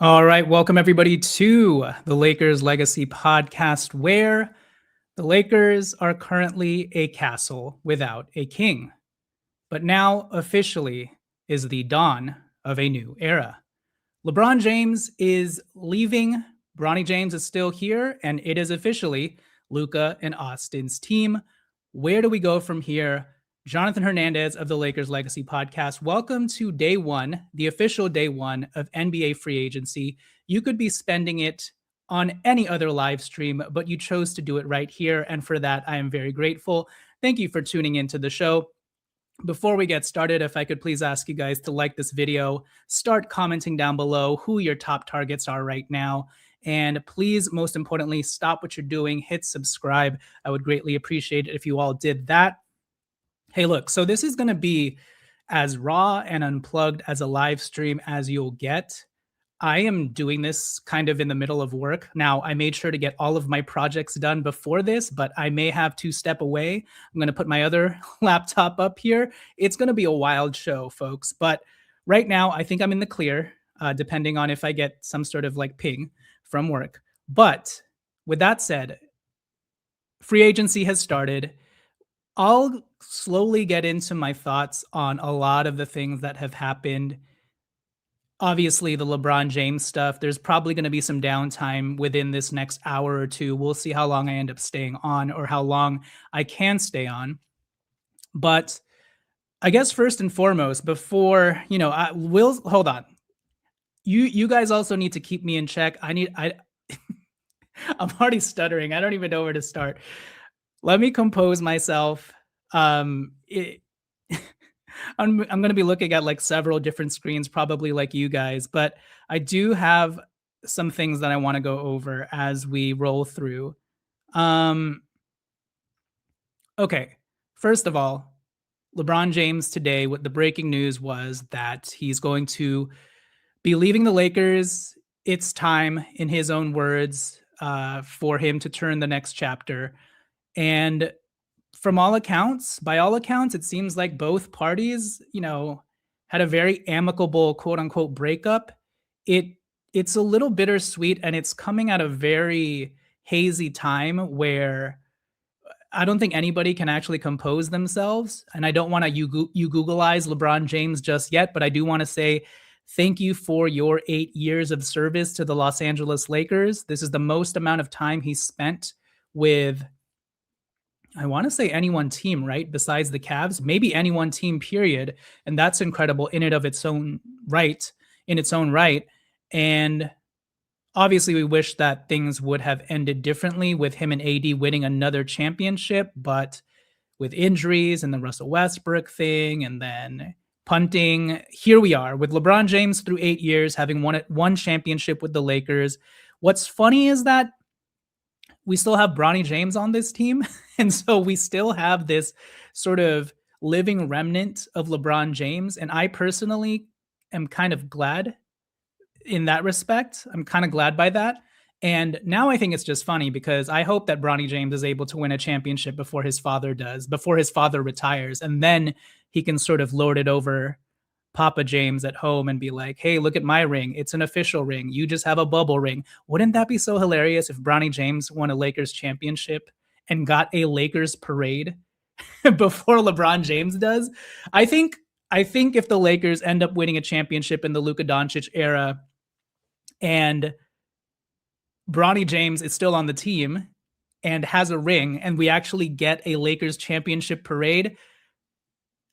All right, welcome everybody to the Lakers Legacy Podcast, where the Lakers are currently a castle without a king. But now officially is the dawn of a new era. LeBron James is leaving, Bronny James is still here, and it is officially Luka and Austin's team. Where do we go from here? Jonathan Hernandez of the Lakers Legacy Podcast. Welcome to day one, the official day one of NBA free agency. You could be spending it on any other live stream, but you chose to do it right here. And for that, I am very grateful. Thank you for tuning into the show. Before we get started, if I could please ask you guys to like this video, start commenting down below who your top targets are right now. And please, most importantly, stop what you're doing, hit subscribe. I would greatly appreciate it if you all did that. Hey, look, so this is going to be as raw and unplugged as a live stream as you'll get. I am doing this kind of in the middle of work. Now, I made sure to get all of my projects done before this, but I may have to step away. I'm going to put my other laptop up here. It's going to be a wild show, folks. But right now, I think I'm in the clear, depending on if I get some sort of like ping from work. But with that said, free agency has started. I'll slowly get into my thoughts on a lot of the things that have happened. Obviously, the LeBron James stuff, there's probably going to be some downtime within this next hour or two. We'll see how long I end up staying on or how long I can stay on. But I guess first and foremost, before, I will hold on. You guys also need to keep me in check. I'm already stuttering. I don't even know where to start. Let me compose myself. I'm going to be looking at like several different screens, probably like you guys, but I do have some things that I want to go over as we roll through. Okay. First of all, LeBron James today, what the breaking news was that he's going to be leaving the Lakers. It's time, in his own words, for him to turn the next chapter. And by all accounts, it seems like both parties, had a very amicable quote unquote breakup. It's a little bittersweet, and it's coming at a very hazy time where I don't think anybody can actually compose themselves. And I don't want to you Googleize LeBron James just yet, but I do want to say thank you for your 8 years of service to the Los Angeles Lakers. This is the most amount of time he's spent with, I want to say, any one team, right? Besides the Cavs, maybe any one team, period. And that's incredible in its own right. And obviously, we wish that things would have ended differently with him and AD winning another championship, but with injuries and the Russell Westbrook thing and then punting, here we are with LeBron James through 8 years, having won one championship with the Lakers. What's funny is that we still have Bronny James on this team. And so we still have this sort of living remnant of LeBron James. And I personally am kind of glad in that respect. I'm kind of glad by that. And now I think it's just funny because I hope that Bronny James is able to win a championship before his father retires. And then he can sort of lord it over Papa James at home and be like, hey, look at my ring. It's an official ring. You just have a bubble ring. Wouldn't that be so hilarious if Bronny James won a Lakers championship and got a Lakers parade before LeBron James does? I think if the Lakers end up winning a championship in the Luka Doncic era and Bronny James is still on the team and has a ring and we actually get a Lakers championship parade,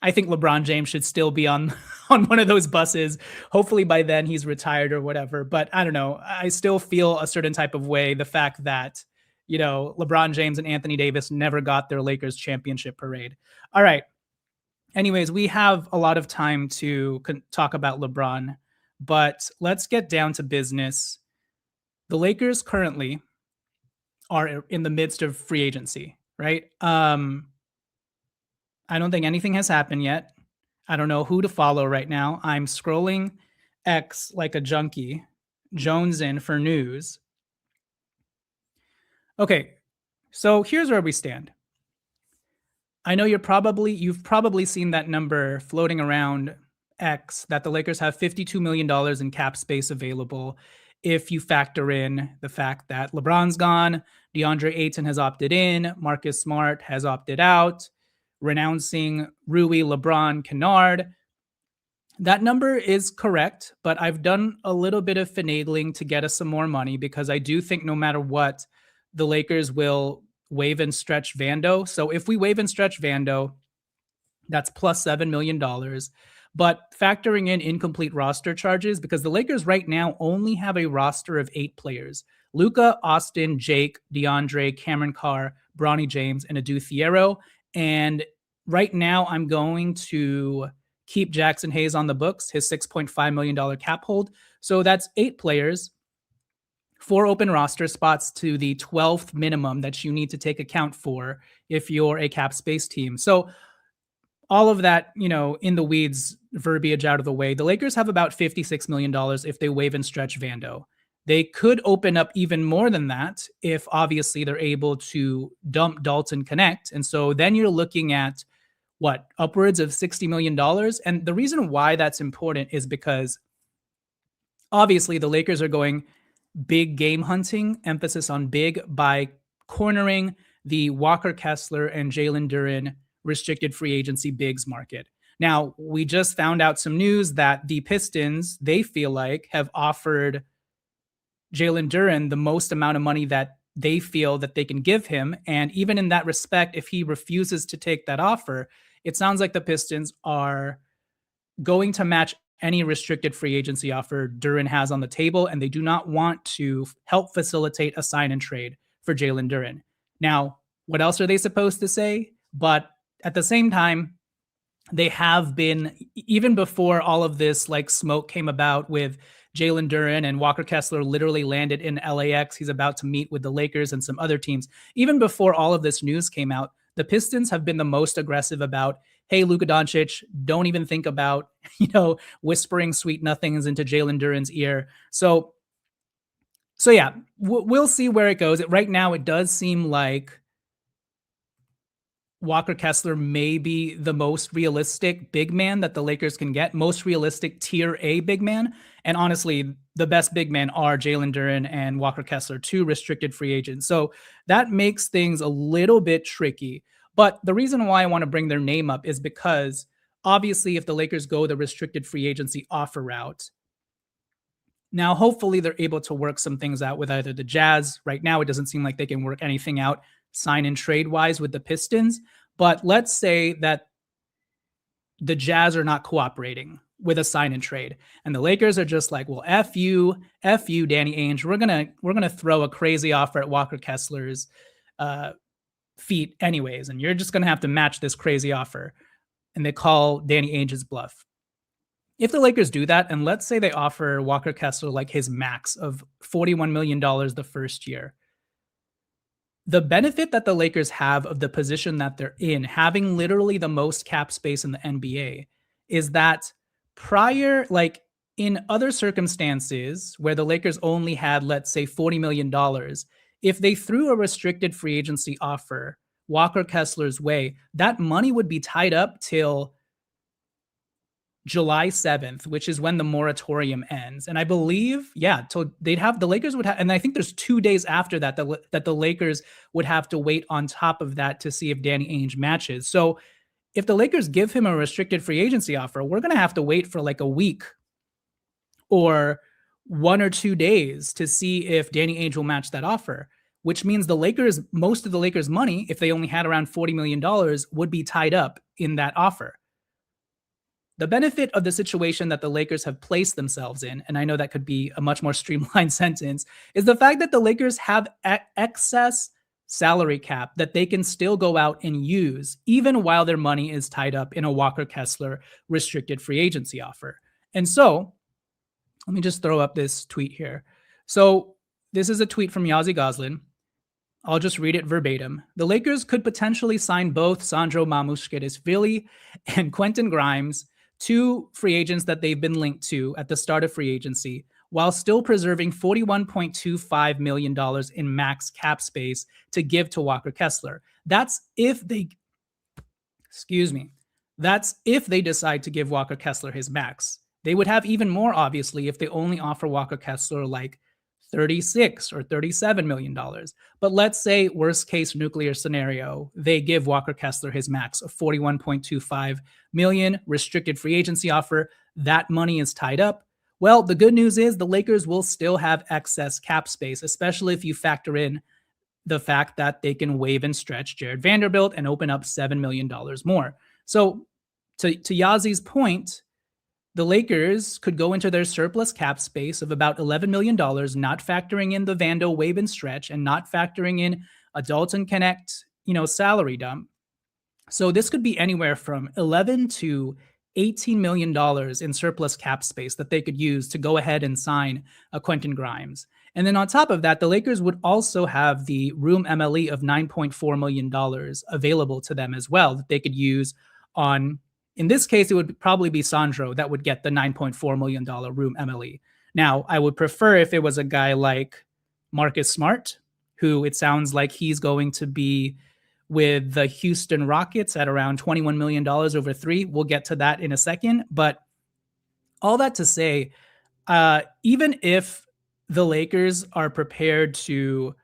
I think LeBron James should still be on one of those buses. Hopefully by then he's retired or whatever. But I don't know. I still feel a certain type of way. The fact that, LeBron James and Anthony Davis never got their Lakers championship parade. All right. Anyways, we have a lot of time to talk about LeBron, but let's get down to business. The Lakers currently are in the midst of free agency, right? I don't think anything has happened yet. I don't know who to follow right now. I'm scrolling X like a junkie, jonesing for news. Okay, so here's where we stand. I know you've probably seen that number floating around X that the Lakers have $52 million in cap space available if you factor in the fact that LeBron's gone, DeAndre Ayton has opted in, Marcus Smart has opted out, renouncing Rui, LeBron, Kennard. That number is correct, but I've done a little bit of finagling to get us some more money because I do think no matter what, the Lakers will waive and stretch Vando. So if we waive and stretch Vando, that's plus $7 million. But factoring in incomplete roster charges, because the Lakers right now only have a roster of 8 players: Luka, Austin, Jake, DeAndre, Cameron Carr, Bronny James, and Adu Thiero. And right now, I'm going to keep Jackson Hayes on the books, his $6.5 million cap hold. So that's 8 players, 4 open roster spots to the 12th minimum that you need to take account for if you're a cap space team. So all of that, in the weeds verbiage out of the way, the Lakers have about $56 million if they waive and stretch Vando. They could open up even more than that if obviously they're able to dump Dalton Connect. And so then you're looking at upwards of $60 million. And the reason why that's important is because obviously the Lakers are going big game hunting, emphasis on big, by cornering the Walker Kessler and Jalen Duren restricted free agency bigs market. Now, we just found out some news that the Pistons, they feel like, have offered Jalen Duren the most amount of money that they feel that they can give him. And even in that respect, if he refuses to take that offer, it sounds like the Pistons are going to match any restricted free agency offer Duren has on the table, and they do not want to help facilitate a sign and trade for Jalen Duren. Now, what else are they supposed to say? But at the same time, they have been, even before all of this smoke came about with Jalen Duren and Walker Kessler literally landed in LAX. He's about to meet with the Lakers and some other teams. Even before all of this news came out, the Pistons have been the most aggressive about, hey, Luka Doncic, don't even think about, whispering sweet nothings into Jalen Duren's ear. So yeah, we'll see where it goes. Right now, it does seem like Walker Kessler may be the most realistic big man that the Lakers can get, most realistic tier A big man. And honestly, the best big men are Jalen Duren and Walker Kessler, 2 restricted free agents. So that makes things a little bit tricky. But the reason why I want to bring their name up is because obviously if the Lakers go the restricted free agency offer route, now hopefully they're able to work some things out with either the Jazz. Right now, it doesn't seem like they can work anything out sign and trade wise with the Pistons. But let's say that the Jazz are not cooperating with a sign and trade, and the Lakers are just like, well, F you, Danny Ainge. We're gonna throw a crazy offer at Walker Kessler's feet anyways, and you're just gonna have to match this crazy offer. And they call Danny Ainge's bluff. If the Lakers do that, and let's say they offer Walker Kessler his max of $41 million the first year, the benefit that the Lakers have of the position that they're in, having literally the most cap space in the NBA, is that prior, in other circumstances where the Lakers only had, let's say, $40 million, if they threw a restricted free agency offer Walker Kessler's way, that money would be tied up till July 7th, which is when the moratorium ends. And I believe, so the Lakers would have, and I think there's 2 days after that, that the Lakers would have to wait on top of that to see if Danny Ainge matches. So if the Lakers give him a restricted free agency offer, we're going to have to wait for a week or 1 or 2 days to see if Danny Ainge will match that offer, which means most of the Lakers' money, if they only had around $40 million, would be tied up in that offer. The benefit of the situation that the Lakers have placed themselves in, and I know that could be a much more streamlined sentence, is the fact that the Lakers have excess salary cap that they can still go out and use even while their money is tied up in a Walker Kessler restricted free agency offer. And so let me just throw up this tweet here. So this is a tweet from Yazi Goslin. I'll just read it verbatim. The Lakers could potentially sign both Sandro Mamukelashvili and Quentin Grimes, 2 free agents that they've been linked to at the start of free agency, while still preserving $41.25 million in max cap space to give to Walker Kessler. That's if they That's if they decide to give Walker Kessler his max. They would have even more, obviously, if they only offer Walker Kessler like 36 or $37 million. But let's say, worst case nuclear scenario, they give Walker Kessler his max of 41.25 million restricted free agency offer. That money is tied up. Well, the good news is the Lakers will still have excess cap space, especially if you factor in the fact that they can waive and stretch Jared Vanderbilt and open up $7 million more. So, to Yazi's point, the Lakers could go into their surplus cap space of about $11 million, not factoring in the Vando waive and stretch and not factoring in a Dalton Connect, salary dump. So this could be anywhere from 11 to $18 million in surplus cap space that they could use to go ahead and sign a Quentin Grimes. And then on top of that, the Lakers would also have the room MLE of $9.4 million available to them as well that they could use on, in this case, it would probably be Sandro that would get the $9.4 million room MLE. Now, I would prefer if it was a guy like Marcus Smart, who it sounds like he's going to be with the Houston Rockets at around $21 million over 3. We'll get to that in a second. But all that to say, even if the Lakers are prepared to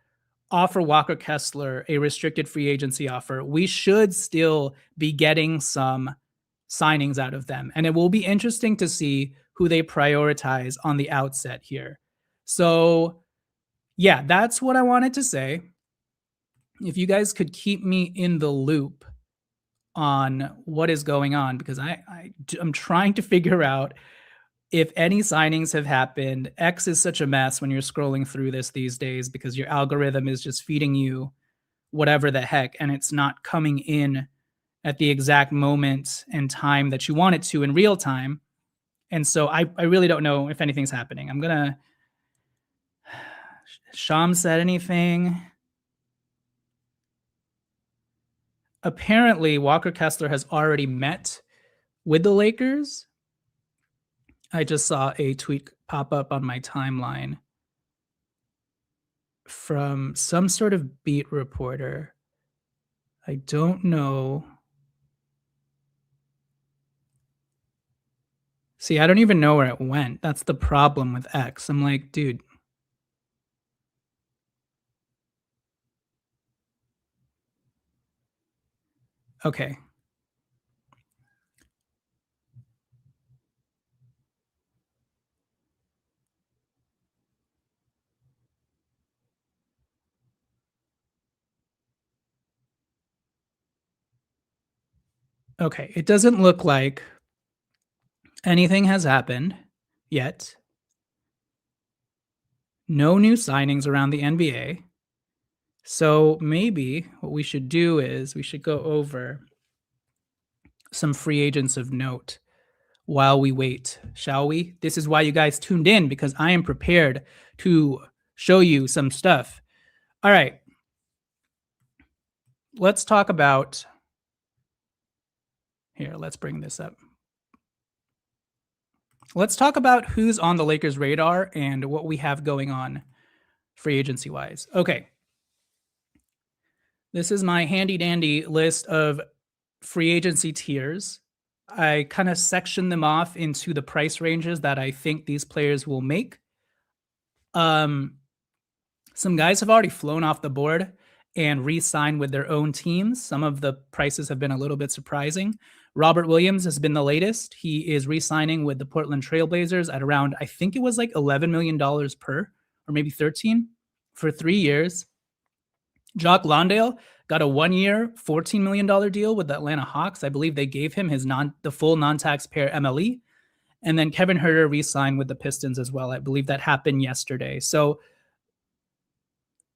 offer Walker Kessler a restricted free agency offer, we should still be getting some signings out of them. And it will be interesting to see who they prioritize on the outset here. So, yeah, that's what I wanted to say. If you guys could keep me in the loop on what is going on, because I'm trying to figure out if any signings have happened. X is such a mess when you're scrolling through this these days because your algorithm is just feeding you whatever the heck, and it's not coming in at the exact moment and time that you want it to in real time. And so I really don't know if anything's happening. I'm going to... Sham said anything? Apparently, Walker Kessler has already met with the Lakers. I just saw a tweet pop up on my timeline from some sort of beat reporter. I don't know. See, I don't even know where it went. That's the problem with X. I'm like, dude. Okay. Okay, it doesn't look like anything has happened yet. No new signings around the NBA. So maybe what we should do is we should go over some free agents of note while we wait, shall we? This is why you guys tuned in, because I am prepared to show you some stuff. All right. Let's talk about... Here, let's bring this up. Let's talk about who's on the Lakers' radar and what we have going on free agency-wise. Okay. This is my handy-dandy list of free agency tiers. I kind of section them off into the price ranges that I think these players will make. Some guys have already flown off the board and re-signed with their own teams. Some of the prices have been a little bit surprising. Robert Williams has been the latest. He is re-signing with the Portland Trailblazers at around, I think it was like $11 million per, or maybe 13 for 3 years. Jock Londale got a 1-year, $14 million deal with the Atlanta Hawks. I believe they gave him the full non-taxpayer MLE. And then Kevin Huerter re-signed with the Pistons as well. I believe that happened yesterday. So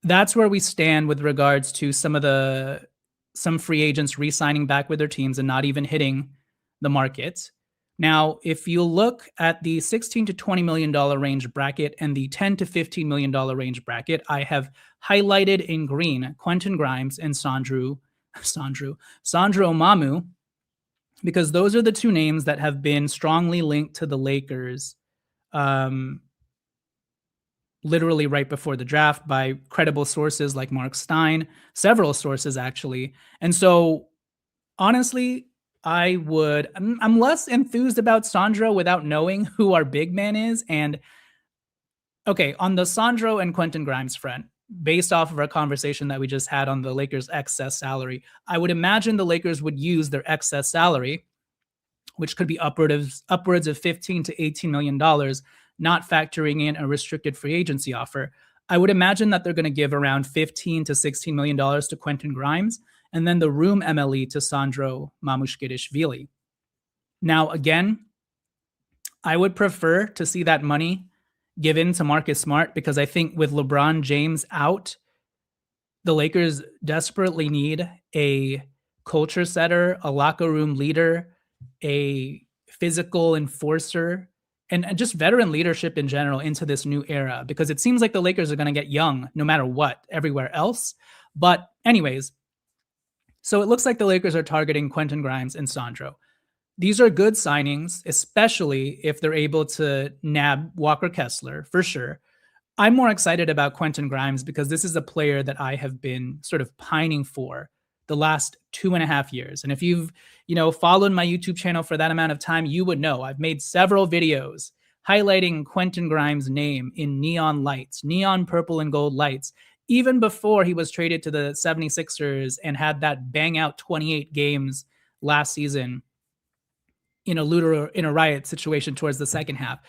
that's where we stand with regards to some free agents re-signing back with their teams and not even hitting the market. Now, if you look at the $16 to $20 million range bracket and the $10 to $15 million range bracket, I have highlighted in green Quentin Grimes and Sandro Mamu, because those are the two names that have been strongly linked to the Lakers literally right before the draft by credible sources like Mark Stein, several sources actually. And so honestly, I'm less enthused about Sandro without knowing who our big man is. And okay, on the Sandro and Quentin Grimes front, based off of our conversation that we just had on the Lakers' excess salary, I would imagine the Lakers would use their excess salary, which could be upwards of $15 to $18 million, not factoring in a restricted free agency offer. I would imagine that they're going to give around $15 to $16 million to Quentin Grimes, and then the room MLE to Sandro Mamukelashvili. Now, again, I would prefer to see that money given to Marcus Smart, because I think with LeBron James out, the Lakers desperately need a culture setter, a locker room leader, a physical enforcer, and just veteran leadership in general into this new era, because it seems like the Lakers are going to get young no matter what everywhere else. But anyways, so it looks like the Lakers are targeting Quentin Grimes and Sandro. These are good signings, especially if they're able to nab Walker Kessler, for sure. I'm more excited about Quentin Grimes because this is a player that I have been sort of pining for the last 2.5 years. And if you've, followed my YouTube channel for that amount of time, you would know I've made several videos highlighting Quentin Grimes' name in neon lights, neon purple and gold lights, even before he was traded to the 76ers and had that bang out 28 games last season in a riot situation towards the second half.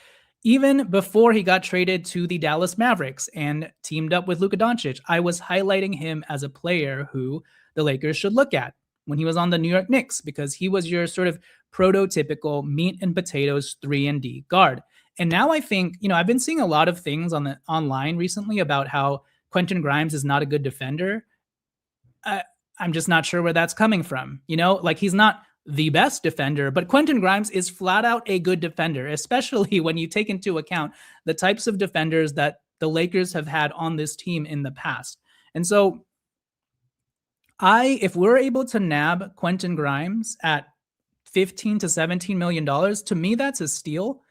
Even before he got traded to the Dallas Mavericks and teamed up with Luka Doncic, I was highlighting him as a player who the Lakers should look at when he was on the New York Knicks, because he was your sort of prototypical meat and potatoes 3-and-D guard. And now I think, I've been seeing a lot of things online recently about how Quentin Grimes is not a good defender. I'm just not sure where that's coming from. He's not the best defender, but Quentin Grimes is flat out a good defender, especially when you take into account the types of defenders that the Lakers have had on this team in the past. And so if we're able to nab Quentin Grimes at $15 to $17 million, to me, that's a steal,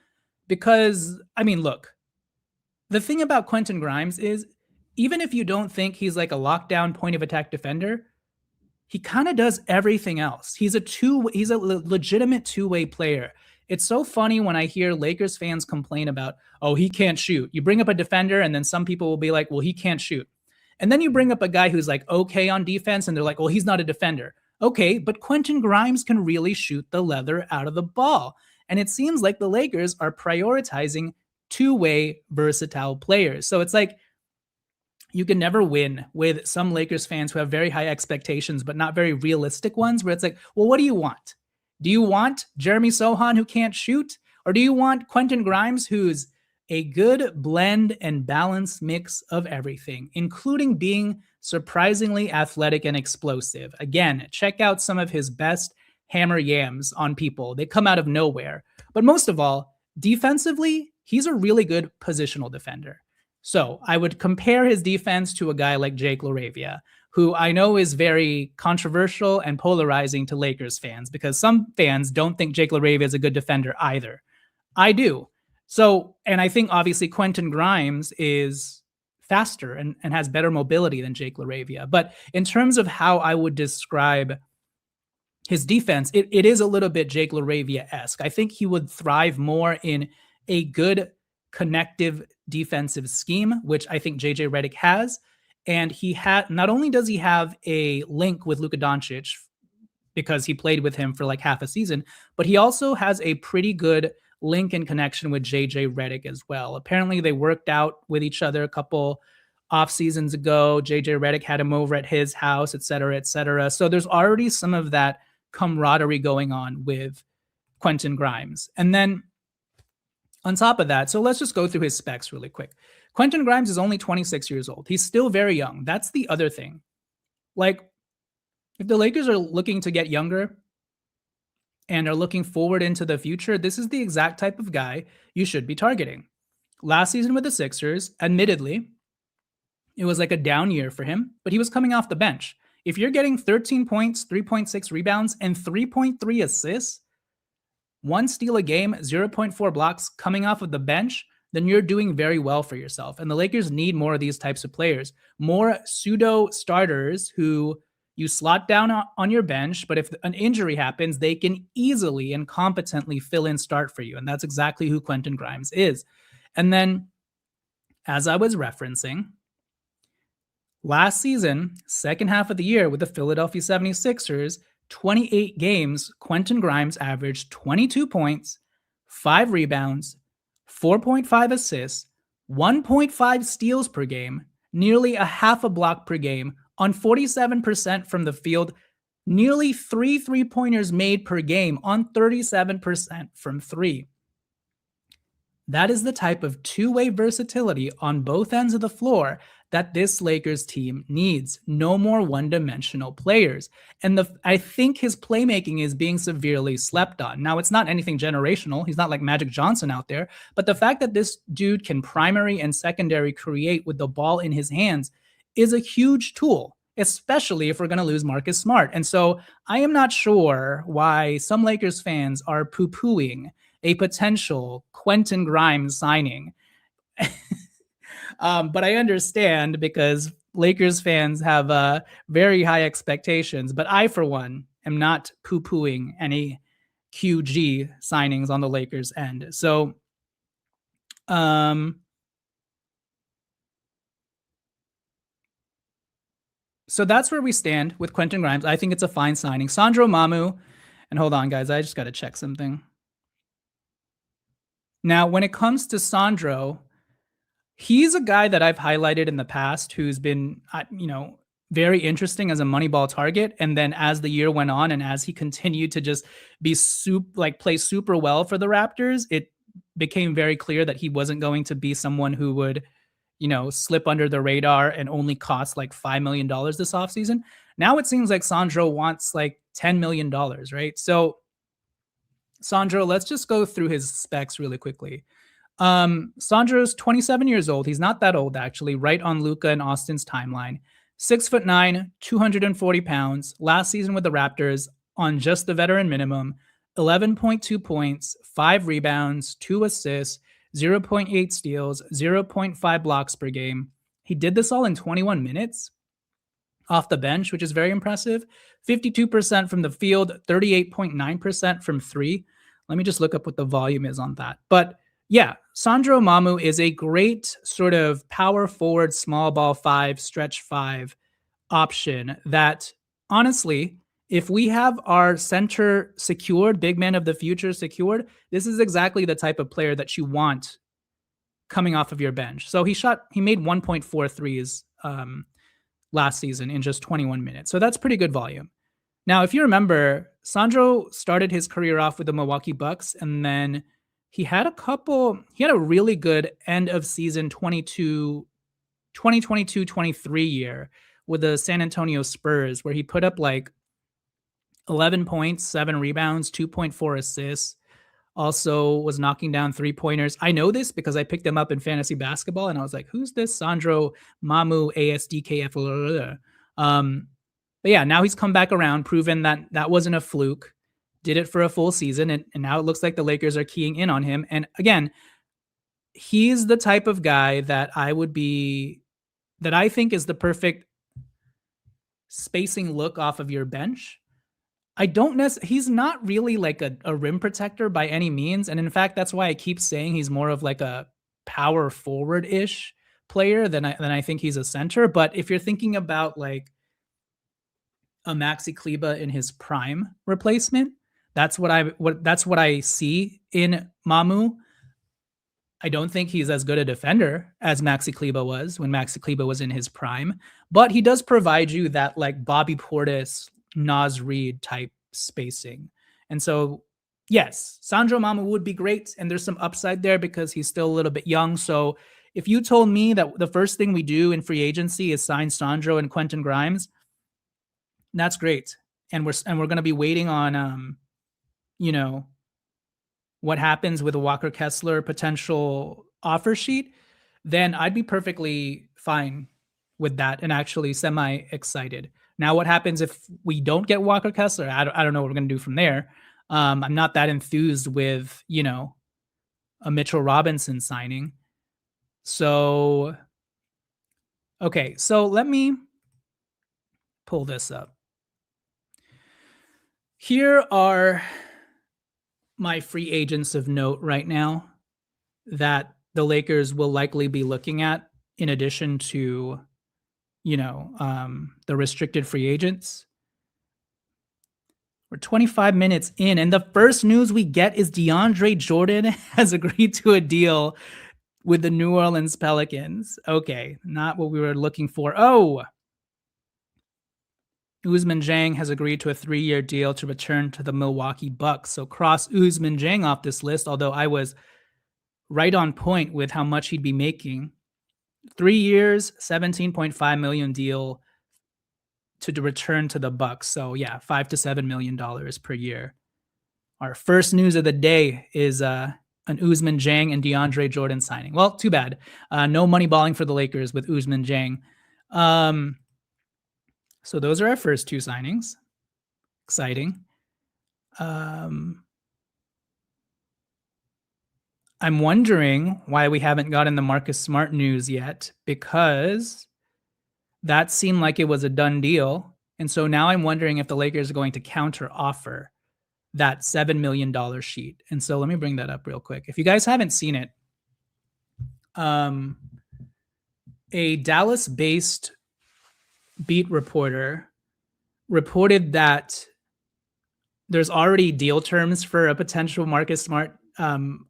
because, look, the thing about Quentin Grimes is, even if you don't think he's like a lockdown point of attack defender, he kind of does everything else. He's a legitimate two-way player. It's so funny when I hear Lakers fans complain about, oh, he can't shoot. You bring up a defender and then some people will be like, well, he can't shoot. And then you bring up a guy who's like okay on defense and they're like, well, he's not a defender. Okay, but Quentin Grimes can really shoot the leather out of the ball. And it seems like the Lakers are prioritizing two-way versatile players. So it's like, you can never win with some Lakers fans who have very high expectations, but not very realistic ones, where it's like, well, what do you want? Do you want Jeremy Sohan, who can't shoot? Or do you want Quentin Grimes, who's a good blend and balanced mix of everything, including being surprisingly athletic and explosive? Again, check out some of his best hammer yams on people. They come out of nowhere. But most of all, defensively, he's a really good positional defender. So I would compare his defense to a guy like Jake LaRavia, who I know is very controversial and polarizing to Lakers fans, because some fans don't think Jake LaRavia is a good defender either. I do. So, and I think obviously Quentin Grimes is faster and has better mobility than Jake LaRavia. But in terms of how I would describe his defense, it is a little bit Jake LaRavia-esque. I think he would thrive more in a good connective defensive scheme, which I think JJ Redick has. And not only does he have a link with Luka Doncic because he played with him for like half a season, but he also has a pretty good link and connection with JJ Redick as well. Apparently they worked out with each other a couple off seasons ago. JJ Redick had him over at his house, et cetera, et cetera. So there's already some of that camaraderie going on with Quentin Grimes. And then on top of that, so let's just go through his specs really quick. Quentin Grimes is only 26 years old. He's still very young. That's the other thing. Like, if the Lakers are looking to get younger and are looking forward into the future, this is the exact type of guy you should be targeting. Last season with the Sixers, admittedly, it was like a down year for him, but he was coming off the bench. If you're getting 13 points, 3.6 rebounds, and 3.3 assists, 1 steal a game, 0.4 blocks coming off of the bench, then you're doing very well for yourself. And the Lakers need more of these types of players, more pseudo starters who, You slot down on your bench, but if an injury happens, they can easily and competently fill in start for you. And that's exactly who Quentin Grimes is. And then, as I was referencing, last season, second half of the year with the Philadelphia 76ers, 28 games, Quentin Grimes averaged 22 points, 5 rebounds, 4.5 assists, 1.5 steals per game, nearly a half a block per game, on 47% from the field, nearly 3 3-pointers made per game on 37% from 3. That is the type of two-way versatility on both ends of the floor that this Lakers team needs. No more one-dimensional players. And I think his playmaking is being severely slept on. Now, it's not anything generational. He's not like Magic Johnson out there. But the fact that this dude can primary and secondary create with the ball in his hands is a huge tool, especially if we're going to lose Marcus Smart. And so I am not sure why some Lakers fans are poo-pooing a potential Quentin Grimes signing. But I understand because Lakers fans have very high expectations. But I, for one, am not poo-pooing any QG signings on the Lakers end. So, so that's where we stand with Quentin Grimes. I think it's a fine signing. Sandro Mamu, and hold on, guys, I just got to check something. Now, when it comes to Sandro, he's a guy that I've highlighted in the past who's been, very interesting as a Moneyball target. And then as the year went on and as he continued to just be play super well for the Raptors, it became very clear that he wasn't going to be someone who would, slip under the radar and only cost like $5 million this offseason. Now it seems like Sandro wants like $10 million, right? So Sandro, let's just go through his specs really quickly. Sandro's 27 years old. He's not that old, actually, right on Luka and Austin's timeline. 6'9", 240 pounds. Last season with the Raptors on just the veteran minimum, 11.2 points, 5 rebounds, 2 assists, 0.8 steals, 0.5 blocks per game. He did this all in 21 minutes off the bench, which is very impressive. 52% from the field, 38.9% from 3. Let me just look up what the volume is on that. But yeah, Sandro Mamu is a great sort of power forward, small ball 5, stretch 5 option that, honestly, if we have our center secured, big man of the future secured, this is exactly the type of player that you want coming off of your bench. So he made 1.4 threes last season in just 21 minutes. So that's pretty good volume. Now, if you remember, Sandro started his career off with the Milwaukee Bucks, and then he had a really good end of season 2022-23 year with the San Antonio Spurs, where he put up like 11 points, 7 rebounds, 2.4 assists. Also was knocking down 3-pointers. I know this because I picked him up in fantasy basketball, and I was like, who's this Sandro Mamu ASDKF? But yeah, now he's come back around, proven that wasn't a fluke, did it for a full season, and now it looks like the Lakers are keying in on him. And again, he's the type of guy that I think is the perfect spacing look off of your bench. He's not really like a rim protector by any means. And in fact, that's why I keep saying he's more of like a power forward-ish player than I think he's a center. But if you're thinking about like a Maxi Kleber in his prime replacement, that's what I see in Mamu. I don't think he's as good a defender as Maxi Kleber was when Maxi Kleber was in his prime, but he does provide you that like Bobby Portis, Naz Reid type spacing. And so, yes, Sandro Mamu would be great, and there's some upside there because he's still a little bit young. So if you told me that the first thing we do in free agency is sign Sandro and Quentin Grimes, that's great. And we're going to be waiting on what happens with a Walker Kessler potential offer sheet, then I'd be perfectly fine with that and actually semi-excited. Now, what happens if we don't get Walker Kessler? I don't know what we're going to do from there. I'm not that enthused with, a Mitchell Robinson signing. So, okay, so let me pull this up. Here are my free agents of note right now that the Lakers will likely be looking at in addition to, the restricted free agents. We're 25 minutes in, and the first news we get is DeAndre Jordan has agreed to a deal with the New Orleans Pelicans. Okay, not what we were looking for. Oh, Ousmane Dieng has agreed to a 3-year deal to return to the Milwaukee Bucks. So cross Ousmane Dieng off this list, although I was right on point with how much he'd be making. 3 years, $17.5 million deal to return to the Bucks. So yeah, $5 to $7 million per year. Our first news of the day is an Ousmane Dieng and DeAndre Jordan signing. Well, too bad. No money balling for the Lakers with Ousmane Dieng. So those are our first two signings. Exciting. I'm wondering why we haven't gotten the Marcus Smart news yet, because that seemed like it was a done deal. And so now I'm wondering if the Lakers are going to counter offer that $7 million sheet. And so let me bring that up real quick. If you guys haven't seen it, a Dallas-based beat reporter reported that there's already deal terms for a potential Marcus Smart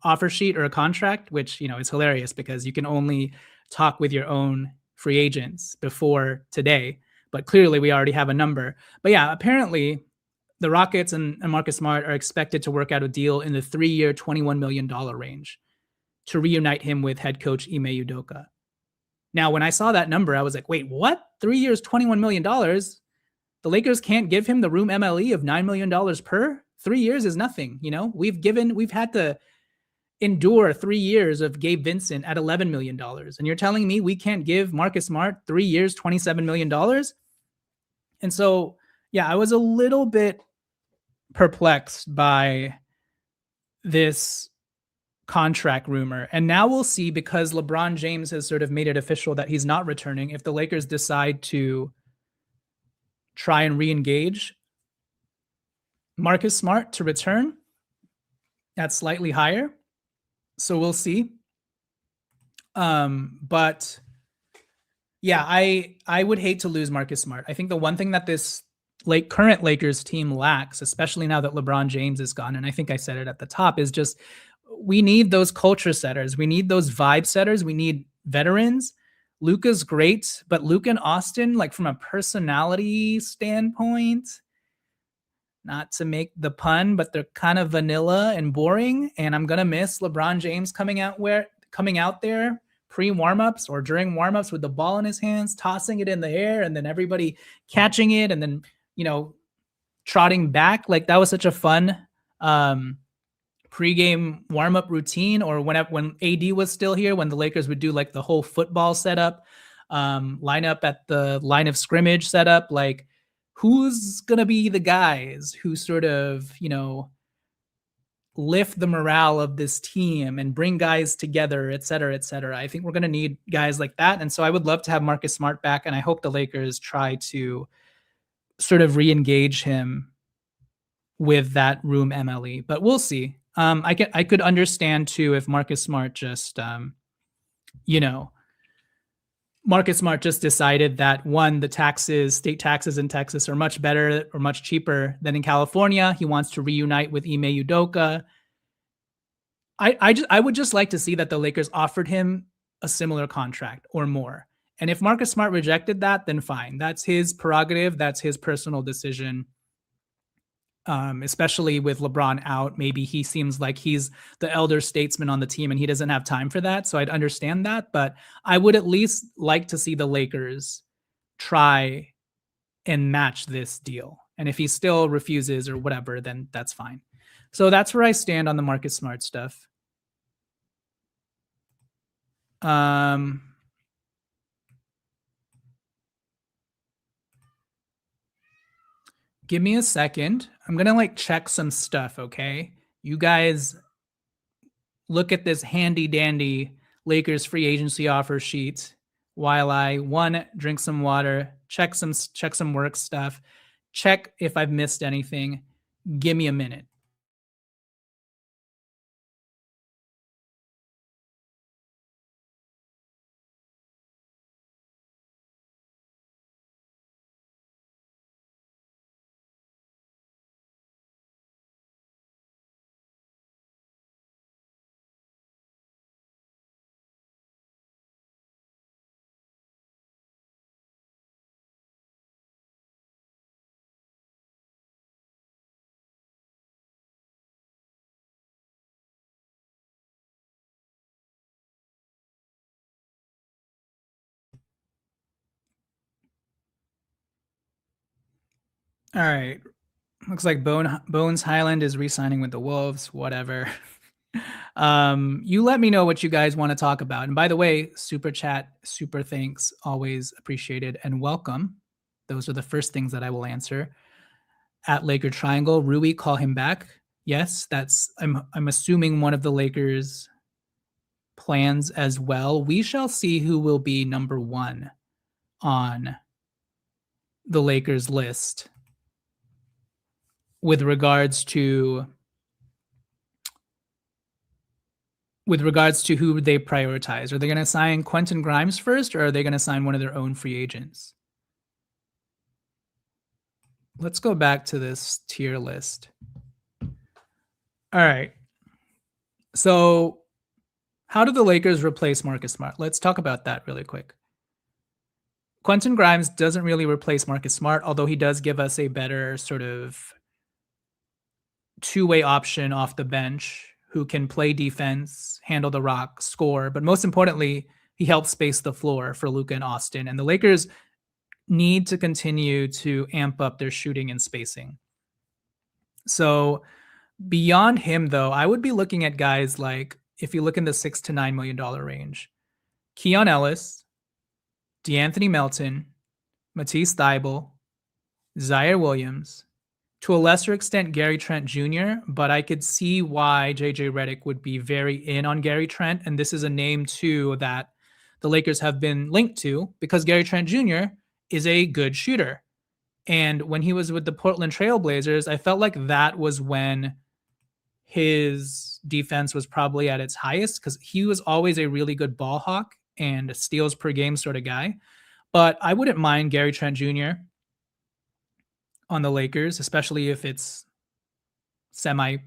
offer sheet or a contract, which, is hilarious because you can only talk with your own free agents before today. But clearly we already have a number. But yeah, apparently the Rockets and Marcus Smart are expected to work out a deal in the 3-year, $21 million range to reunite him with head coach Ime Udoka. Now, when I saw that number, I was like, wait, what? 3 years, $21 million? The Lakers can't give him the room MLE of $9 million per? 3 years is nothing. We've had to endure 3 years of Gabe Vincent at $11 million. And you're telling me we can't give Marcus Smart 3 years, $27 million? And so, yeah, I was a little bit perplexed by this contract rumor. And now we'll see, because LeBron James has sort of made it official that he's not returning, if the Lakers decide to try and re-engage Marcus Smart to return at slightly higher. So we'll see. But yeah, I would hate to lose Marcus Smart. I think the one thing that this current Lakers team lacks, especially now that LeBron James is gone, and I think I said it at the top, is just we need those culture setters. We need those vibe setters. We need veterans. Luka's great, but Luka and Austin, like from a personality standpoint, not to make the pun, but they're kind of vanilla and boring. And I'm gonna miss LeBron James coming out there pre-warmups or during warmups with the ball in his hands, tossing it in the air, and then everybody catching it, and then trotting back. Like, that was such a fun pre-game warm-up routine. Or when AD was still here, when the Lakers would do like the whole football setup, line up at the line of scrimmage setup, like who's gonna be the guys who sort of lift the morale of this team and bring guys together, et cetera, et cetera. I think we're gonna need guys like that. And so I would love to have Marcus Smart back, and I hope the Lakers try to sort of re-engage him with that room MLE, but we'll see. I could understand too if Marcus Smart just, Marcus Smart just decided that, one, the state taxes in Texas are much better or much cheaper than in California. He wants to reunite with Ime Udoka. I would just like to see that the Lakers offered him a similar contract or more. And if Marcus Smart rejected that, then fine. That's his prerogative. That's his personal decision. Especially with LeBron out, maybe he seems like he's the elder statesman on the team and he doesn't have time for that. So I'd understand that, but I would at least like to see the Lakers try and match this deal. And if he still refuses or whatever, then that's fine. So that's where I stand on the Marcus Smart stuff. Give me a second. I'm going to check some stuff, okay? You guys look at this handy dandy Lakers free agency offer sheet while I, one, drink some water, check some work stuff, check if I've missed anything. Give me a minute. All right. Looks like Bones Highland is re-signing with the Wolves. Whatever. You let me know what you guys want to talk about. And by the way, super chat, super thanks, always appreciated and welcome. Those are the first things that I will answer. At Laker Triangle, Rui, call him back. Yes, that's I'm assuming one of the Lakers' plans as well. We shall see who will be number one on the Lakers list with regards to who they prioritize. Are they going to sign Quentin Grimes first, or are they going to sign one of their own free agents? Let's go back to this tier list. All right. So, how do the Lakers replace Marcus Smart? Let's talk about that really quick. Quentin Grimes doesn't really replace Marcus Smart, although he does give us a better sort of two-way option off the bench who can play defense, handle the rock, score, but most importantly, he helps space the floor for Luka and Austin. And the Lakers need to continue to amp up their shooting and spacing. So beyond him, though, I would be looking at guys like, if you look in the $6 to $9 million range, Keon Ellis, DeAnthony Melton, Matisse Thybulle, Zaire Williams, to a lesser extent, Gary Trent Jr., but I could see why JJ Redick would be very in on Gary Trent. And this is a name, too, that the Lakers have been linked to because Gary Trent Jr. is a good shooter. And when he was with the Portland Trailblazers, I felt like that was when his defense was probably at its highest because he was always a really good ball hawk and steals per game sort of guy. But I wouldn't mind Gary Trent Jr. on the Lakers, especially if it's semi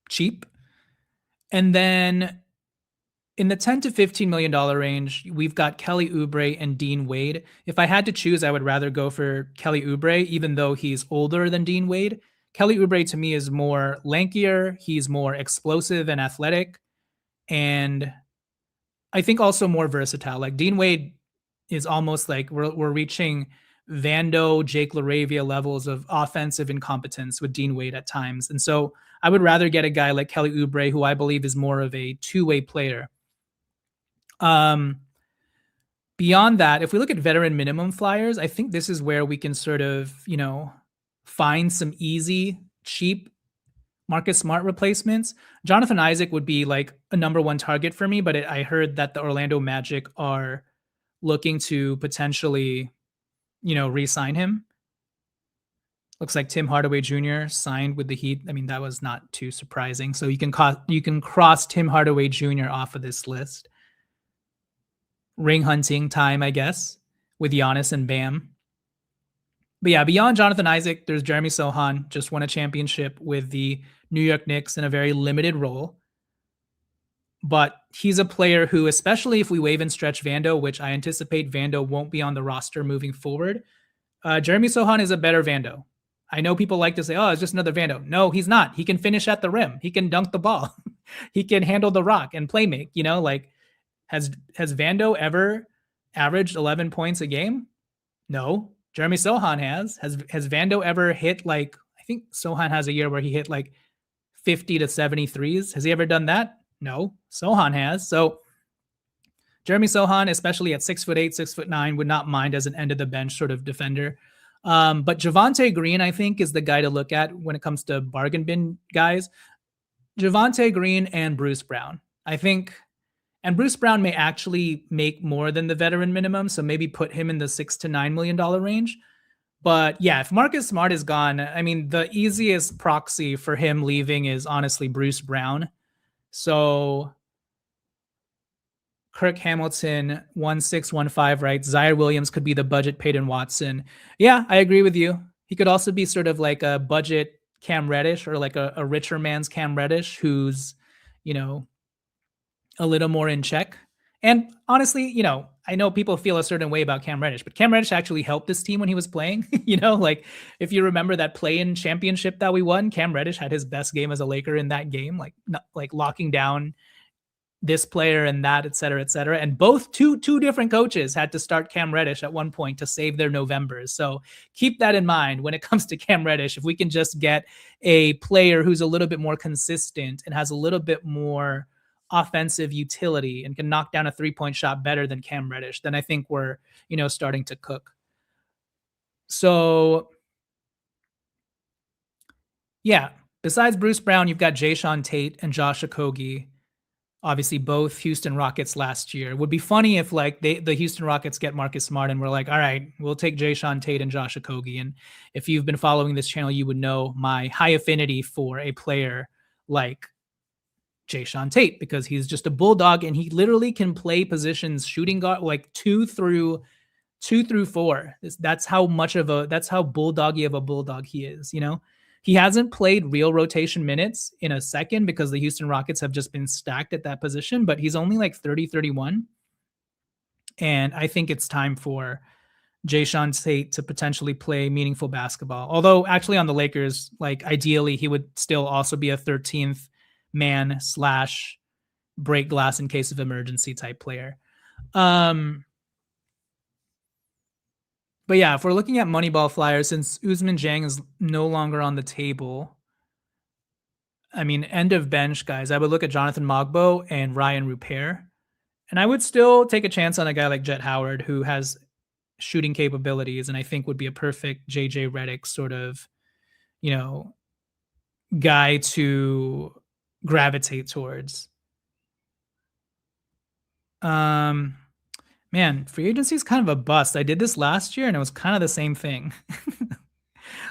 cheap. And then in the $10 to $15 million range, we've got Kelly Oubre and Dean Wade. If I had to choose, I would rather go for Kelly Oubre, even though he's older than Dean Wade. Kelly Oubre to me is more lankier. He's more explosive and athletic. And I think also more versatile. Like Dean Wade is almost like we're reaching Vando, Jake LaRavia levels of offensive incompetence with Dean Wade at times. And so I would rather get a guy like Kelly Oubre, who I believe is more of a two-way player. Beyond that, if we look at veteran minimum flyers, I think this is where we can sort of, find some easy, cheap Marcus Smart replacements. Jonathan Isaac would be like a number one target for me, but I heard that the Orlando Magic are looking to potentially, re-sign him. Looks like Tim Hardaway Jr. signed with the Heat. I mean, that was not too surprising. So you can cross Tim Hardaway Jr. off of this list. Ring hunting time, I guess, with Giannis and Bam. But yeah, beyond Jonathan Isaac, there's Jeremy Sohan, just won a championship with the New York Knicks in a very limited role. But he's a player who, especially if we waive and stretch Vando, which I anticipate Vando won't be on the roster moving forward, Jeremy Sohan is a better Vando. I know people like to say, oh, it's just another Vando. No, he's not. He can finish at the rim. He can dunk the ball. He can handle the rock and play make. Has Vando ever averaged 11 points a game? No. Jeremy Sohan has. Has Vando ever hit I think Sohan has a year where he hit 50 to 73s. Has he ever done that? No. Sohan has. So Jeremy Sohan, especially at 6'8", 6'9", would not mind as an end of the bench sort of defender. But Javonte Green, I think, is the guy to look at when it comes to bargain bin guys. Javonte Green and Bruce Brown. I think, and Bruce Brown may actually make more than the veteran minimum, so maybe put him in the $6 to $9 million range. But yeah, if Marcus Smart is gone, I mean, the easiest proxy for him leaving is honestly Bruce Brown. So Kirk Hamilton, 1615, right? Zaire Williams could be the budget Peyton Watson. Yeah, I agree with you. He could also be sort of like a budget Cam Reddish or like a richer man's Cam Reddish who's, you know, a little more in check. And honestly, I know people feel a certain way about Cam Reddish, but Cam Reddish actually helped this team when he was playing. Like if you remember that play-in championship that we won, Cam Reddish had his best game as a Laker in that game, like locking down this player and that, et cetera, et cetera. And both two different coaches had to start Cam Reddish at one point to save their Novembers. So keep that in mind when it comes to Cam Reddish. If we can just get a player who's a little bit more consistent and has a little bit more offensive utility and can knock down a 3-point shot better than Cam Reddish, then I think we're, starting to cook. So yeah, besides Bruce Brown, you've got Jayshawn Tate and Josh Okogie. Obviously, both Houston Rockets last year. It would be funny if like the Houston Rockets get Marcus Smart and we're like, all right, we'll take Jayshawn Tate and Josh Okogie. And if you've been following this channel, you would know my high affinity for a player like Jayshawn Tate because he's just a bulldog and he literally can play positions shooting guard like 2 through 4. That's how bulldoggy of a bulldog he is, He hasn't played real rotation minutes in a second because the Houston Rockets have just been stacked at that position, but he's only like 30, 31. And I think it's time for Jayshawn Tate to potentially play meaningful basketball. Although actually on the Lakers, like ideally he would still also be a 13th man / break glass in case of emergency type player. But yeah, if we're looking at Moneyball flyers, since Ousmane Dieng is no longer on the table, I mean, end of bench guys, I would look at Jonathan Mogbo and Ryan Rupert. And I would still take a chance on a guy like Jet Howard, who has shooting capabilities and I think would be a perfect JJ Redick sort of, guy to gravitate towards. Man, free agency is kind of a bust. I did this last year and it was kind of the same thing.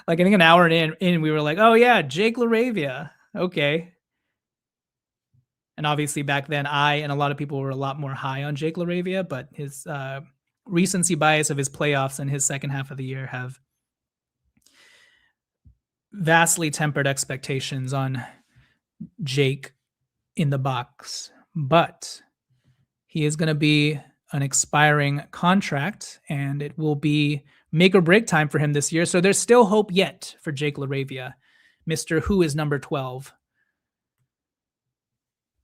Like I think an hour in, we were like, oh yeah, Jake LaRavia. Okay. And obviously back then I and a lot of people were a lot more high on Jake LaRavia, but his recency bias of his playoffs and his second half of the year have vastly tempered expectations on Jake in the box. But he is going to be an expiring contract and it will be make or break time for him this year. So there's still hope yet for Jake LaRavia, Mr. Who is number 12.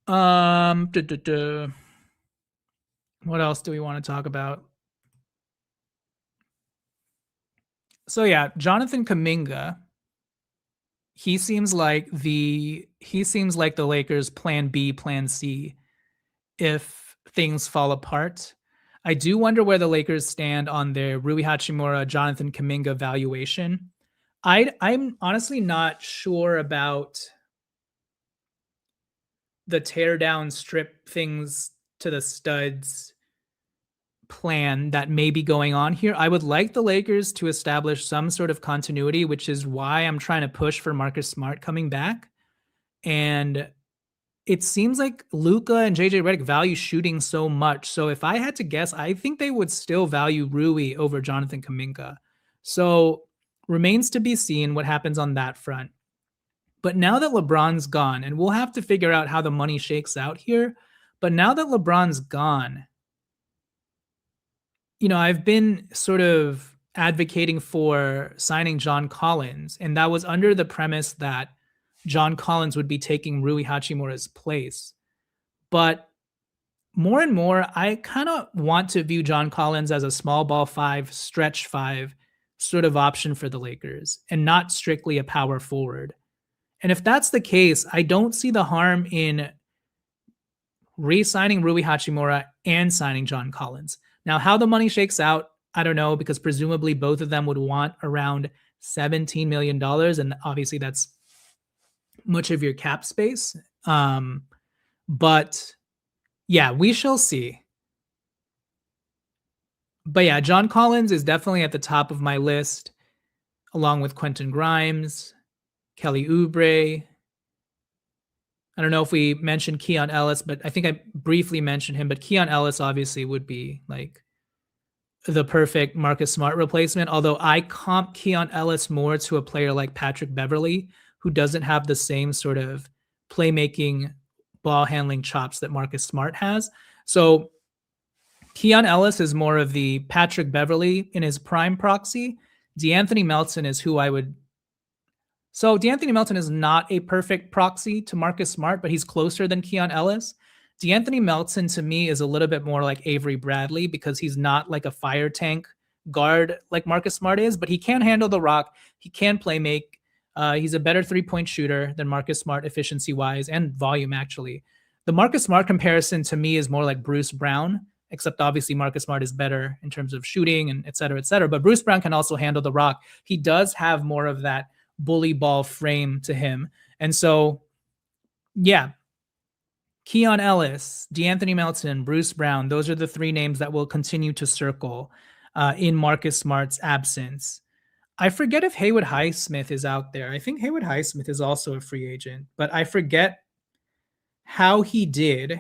What else do we want to talk about? So yeah, Jonathan Kuminga, he seems like the Lakers plan B, plan C if things fall apart. I do wonder where the Lakers stand on their Rui Hachimura, Jonathan Kuminga valuation. I'm honestly not sure about the tear down, strip things to the studs plan that may be going on here. I would like the Lakers to establish some sort of continuity, which is why I'm trying to push for Marcus Smart coming back. And it seems like Luka and JJ Redick value shooting so much. So if I had to guess, I think they would still value Rui over Jonathan Kuminga. So remains to be seen what happens on that front. But now that LeBron's gone, and we'll have to figure out how the money shakes out here, but now that LeBron's gone, I've been sort of advocating for signing John Collins, and that was under the premise that John Collins would be taking Rui Hachimura's place. But more and more, I kind of want to view John Collins as a small ball 5, stretch 5 sort of option for the Lakers and not strictly a power forward. And if that's the case, I don't see the harm in re-signing Rui Hachimura and signing John Collins. Now, how the money shakes out, I don't know, because presumably both of them would want around $17 million. And obviously that's much of your cap space. But yeah, we shall see. But yeah, John Collins is definitely at the top of my list. along with Quentin Grimes, Kelly Oubre. I don't know if we mentioned Keon Ellis, but I think I briefly mentioned him. But Keon Ellis obviously would be like the perfect Marcus Smart replacement. Although I comp Keon Ellis more to a player like Patrick Beverley, who doesn't have the same sort of playmaking, ball handling chops that Marcus Smart has. So Keon Ellis is more of the Patrick Beverley in his prime proxy. DeAnthony Melton is who I would. So DeAnthony Melton is not a perfect proxy to Marcus Smart, but he's closer than Keon Ellis. DeAnthony Melton to me is a little bit more like Avery Bradley because he's not like a fire tank guard like Marcus Smart is, but he can handle the rock. He can play make. He's a better 3-point shooter than Marcus Smart efficiency wise and volume actually. The Marcus Smart comparison to me is more like Bruce Brown, except obviously Marcus Smart is better in terms of shooting and et cetera, et cetera. But Bruce Brown can also handle the rock. He does have more of that bully ball frame to him. And so, yeah, Keon Ellis, DeAnthony Melton, Bruce Brown, those are the three names that will continue to circle in Marcus Smart's absence. I forget if Haywood Highsmith is out there. I think Haywood Highsmith is also a free agent, but I forget how he did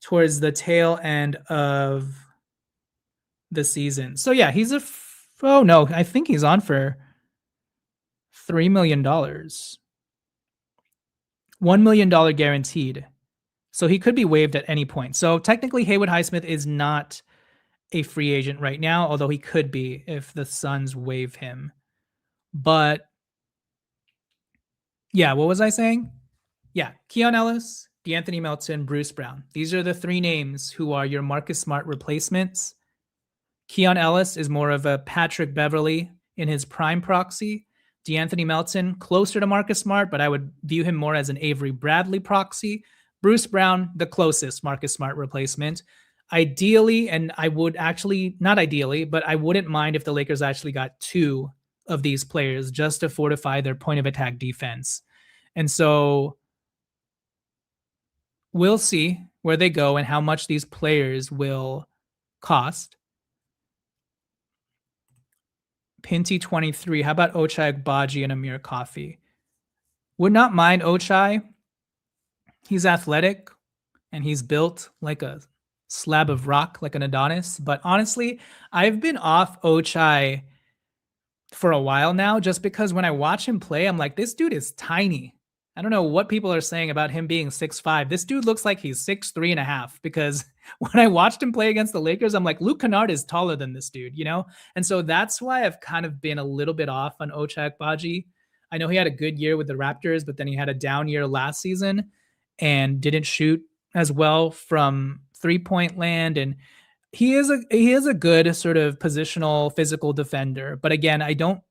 towards the tail end of the season. So yeah, he's oh no, I think he's on for $3 million. $1 million guaranteed. So he could be waived at any point. So technically, Haywood Highsmith is not a free agent right now, although he could be if the Suns waive him. But yeah, what was I saying? Yeah, Keon Ellis, DeAnthony Melton, Bruce Brown. These are the three names who are your Marcus Smart replacements. Keon Ellis is more of a Patrick Beverley in his prime proxy. DeAnthony Melton, closer to Marcus Smart, but I would view him more as an Avery Bradley proxy. Bruce Brown, the closest Marcus Smart replacement. Ideally, and I would actually, not ideally, but I wouldn't mind if the Lakers actually got two of these players just to fortify their point of attack defense. And so we'll see where they go and how much these players will cost. Pinty 23. How about Ochai Agbaji and Amir Coffey? Would not mind Ochai. He's athletic and he's built like a slab of rock, like an Adonis. But honestly, I've been off Ochai for a while now just because when I watch him play, I'm like, this dude is tiny. I don't know what people are saying about him being 6'5". This dude looks like he's 6'3.5" because when I watched him play against the Lakers, I'm like, Luke Kennard is taller than this dude, you know? And so that's why I've kind of been a little bit off on Ochai Agbaji. I know he had a good year with the Raptors, but then he had a down year last season and didn't shoot as well from 3-point land. And he is a good sort of positional physical defender. But again, I don't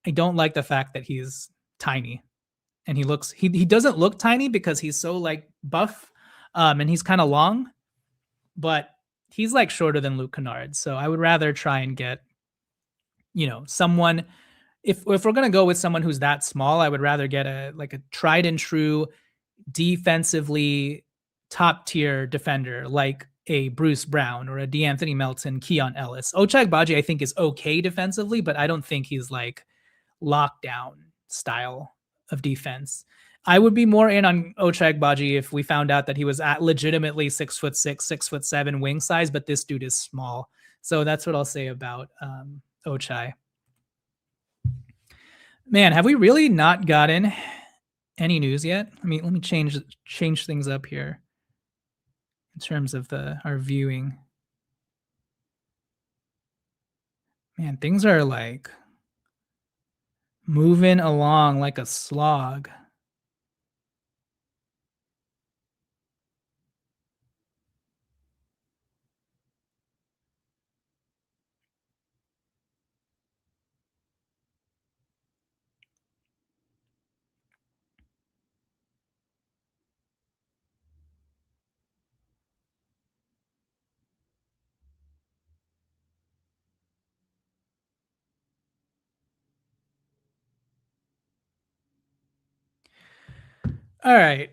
like the fact that he's tiny. And he doesn't look tiny because he's so like buff and he's kind of long, but he's like shorter than Luke Kennard. So I would rather try and get, someone, if we're going to go with someone who's that small, I would rather get a tried and true defensively top tier defender like a Bruce Brown or a DeAnthony Melton, Keon Ellis. Ochai Agbaji I think is okay defensively, but I don't think he's like lockdown style of defense. I would be more in on Ochai Agbaji if we found out that he was at legitimately 6'6", 6'7" wing size, but this dude is small. So that's what I'll say about Ochai. Man, have we really not gotten any news yet? Let me change things up here in terms of our viewing. Man, things are like moving along like a slog. All right,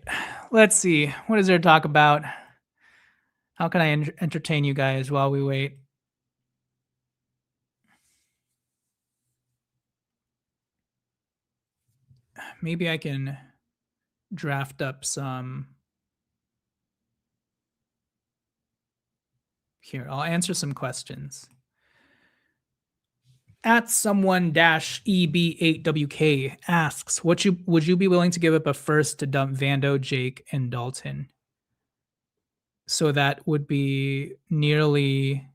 let's see. What is there to talk about? How can I entertain you guys while we wait? maybe I can draft up some. Here, I'll answer some questions. At someone EB8WK asks, would you be willing to give up a first to dump Vando, Jake, and Dalton? So that would be nearly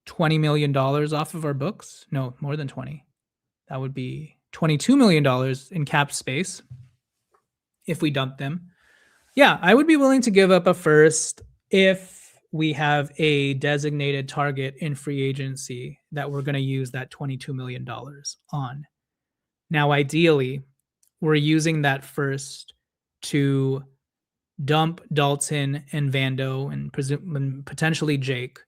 $20 million off of our books. No, more than 20. That would be $22 million in cap space if we dump them. Yeah, I would be willing to give up a first if we have a designated target in free agency that we're going to use that $22 million on. Now, ideally, we're using that first to dump Dalton and Vando and potentially Jake.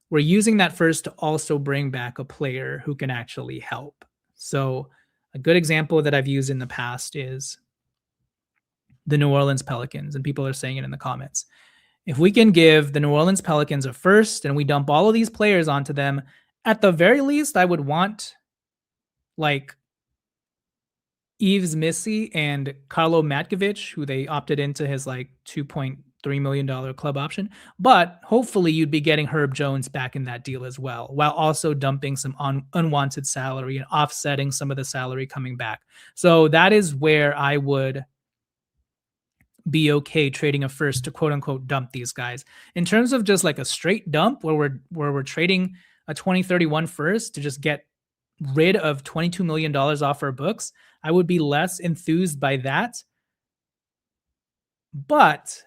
We're using that first to also bring back a player who can actually help. So, a good example that I've used in the past is the New Orleans Pelicans, and people are saying it in the comments. If we can give the New Orleans Pelicans a first and we dump all of these players onto them, at the very least, I would want like Yves Missy and Carlo Matkovic, who they opted into his like $2.3 million club option. But hopefully you'd be getting Herb Jones back in that deal as well, while also dumping some unwanted salary and offsetting some of the salary coming back. So that is where I would be okay trading a first to quote unquote dump these guys. In terms of just like a straight dump where we're trading a 2031 first to just get rid of $22 million off our books, I would be less enthused by that. But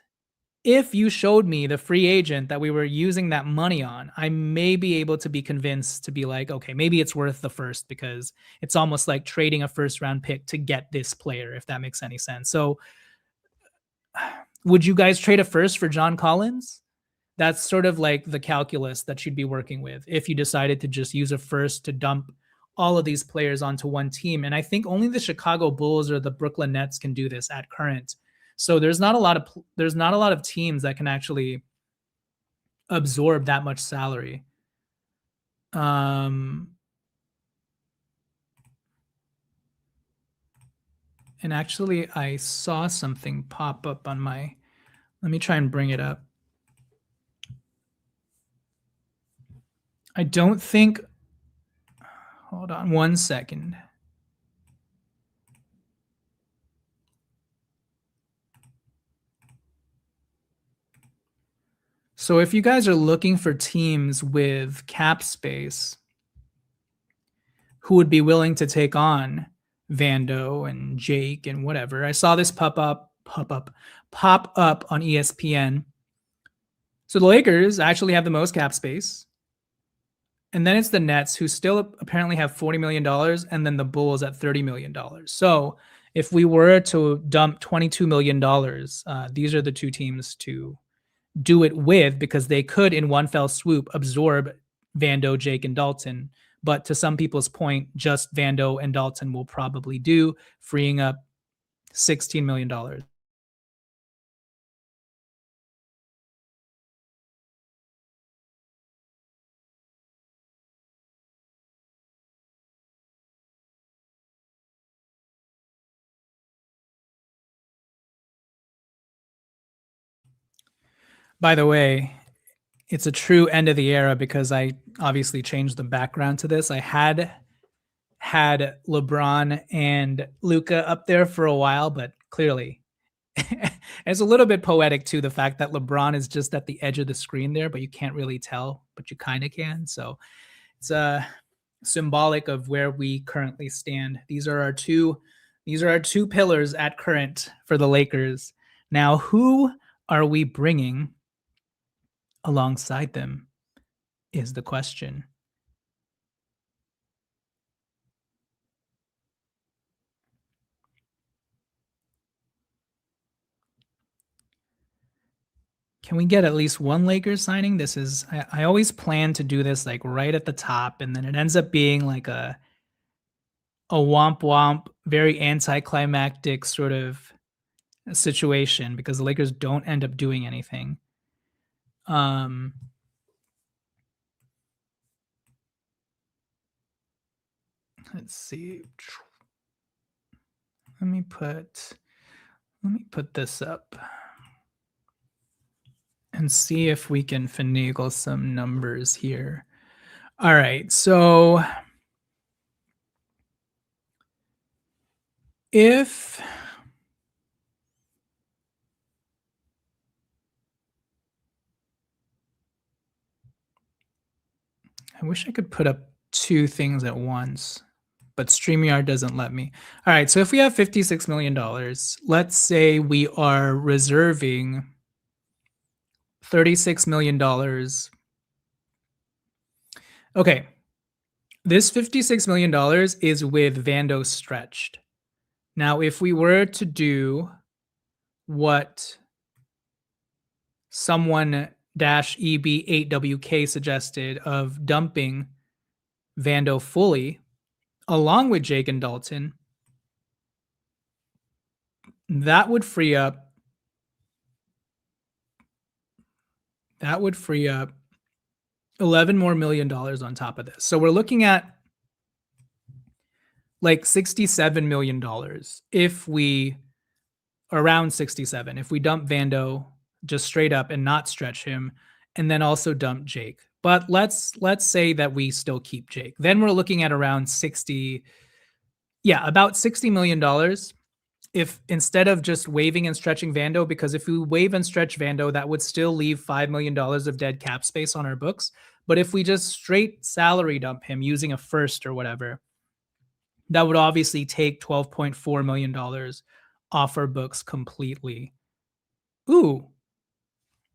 if you showed me the free agent that we were using that money on, I may be able to be convinced to be like, okay, maybe it's worth the first, because it's almost like trading a first round pick to get this player, if that makes any sense. So would you guys trade a first for John Collins? That's sort of like the calculus that you'd be working with if you decided to just use a first to dump all of these players onto one team. And I think only the Chicago Bulls or the Brooklyn Nets can do this at current. So there's not a lot of teams that can actually absorb that much salary. And actually, I saw something pop up on my. Let me try and bring it up. I don't think. Hold on 1 second. So if you guys are looking for teams with cap space who would be willing to take on Vando and Jake and whatever, I saw this pop up on ESPN. So the Lakers actually have the most cap space. And then it's the Nets, who still apparently have $40 million, and then the Bulls at $30 million. So if we were to dump $22 million, these are the two teams to do it with, because they could, in one fell swoop, absorb Vando, Jake, and Dalton. But to some people's point, just Vando and Dalton will probably do, freeing up $16 million. By the way, it's a true end of the era, because I obviously changed the background to this. I had LeBron and Luca up there for a while, but clearly it's a little bit poetic too, the fact that LeBron is just at the edge of the screen there, but you can't really tell, but you kind of can. So it's symbolic of where we currently stand. These are our two pillars at current for the Lakers. Now, who are we bringing alongside them is the question. Can we get at least one Lakers signing? This is, I always plan to do this like right at the top, and then it ends up being like a womp womp, very anticlimactic sort of situation, because the Lakers don't end up doing anything. Let's see. let me put this up and see if we can finagle some numbers here. All right, so if I wish I could put up two things at once, but StreamYard doesn't let me. All right, so if we have $56 million, let's say we are reserving $36 million. Okay, this $56 million is with Vando stretched. Now, if we were to do what someone -EB8WK suggested of dumping Vando fully, along with Jake and Dalton, that would free up $11 more million on top of this. So we're looking at like $67 million if we around 67 if we dump Vando just straight up and not stretch him, and then also dump Jake. But let's say that we still keep Jake. Then we're looking at around about $60 million if instead of just waiving and stretching Vando, because if we waive and stretch Vando, that would still leave $5 million of dead cap space on our books. But if we just straight salary dump him using a first or whatever, that would obviously take $12.4 million off our books completely. Ooh.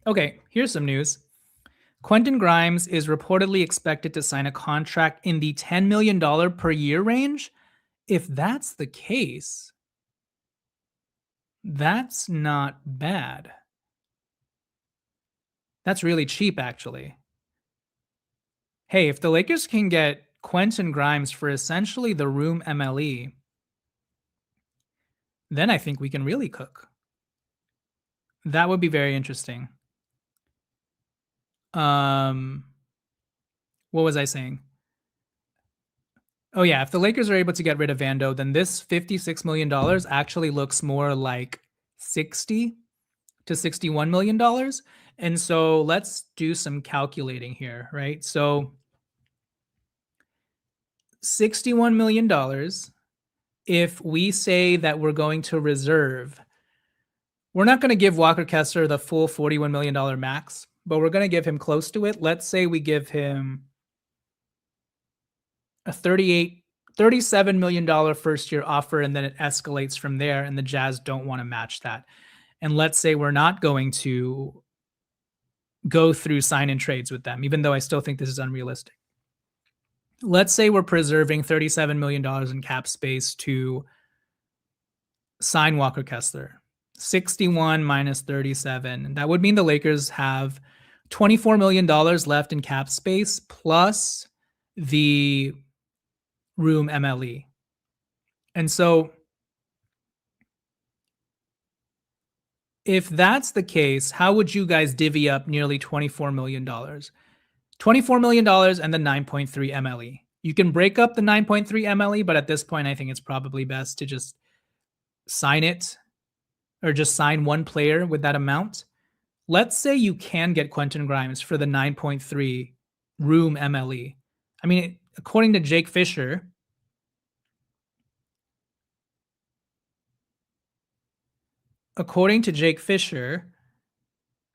Okay, here's some news. Quentin Grimes is reportedly expected to sign a contract in the $10 million per year range. If that's the case, that's not bad. That's really cheap, actually. Hey, if the Lakers can get Quentin Grimes for essentially the room MLE, then I think we can really cook. That would be very interesting. What was I saying? Oh yeah, if the Lakers are able to get rid of Vando, then this $56 million actually looks more like $60 to $61 million. And so let's do some calculating here, right? So $61 million, if we say that we're going to reserve, we're not going to give Walker Kessler the full $41 million max, but we're going to give him close to it. Let's say we give him a $37 million first year offer, and then it escalates from there, and the Jazz don't want to match that. And let's say we're not going to go through sign-in trades with them, even though I still think this is unrealistic. Let's say we're preserving $37 million in cap space to sign Walker Kessler. 61 minus 37. That would mean the Lakers have $24 million left in cap space plus the room MLE. And so if that's the case, how would you guys divvy up nearly $24 million? $24 million and the 9.3 MLE. You can break up the 9.3 MLE, but at this point, I think it's probably best to just sign it or just sign one player with that amount. Let's say you can get Quentin Grimes for the 9.3 room MLE. I mean, according to Jake Fisher,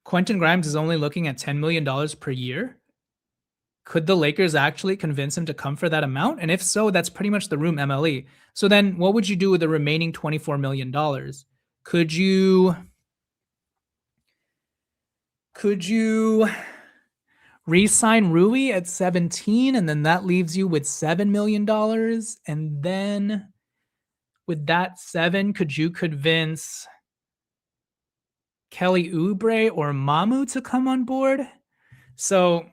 Quentin Grimes is only looking at $10 million per year. Could the Lakers actually convince him to come for that amount? And if so, that's pretty much the room MLE. So then what would you do with the remaining $24 million? Could you re-sign Rui at 17, and then that leaves you with $7 million? And then with that 7, could you convince Kelly Oubre or Mamu to come on board? So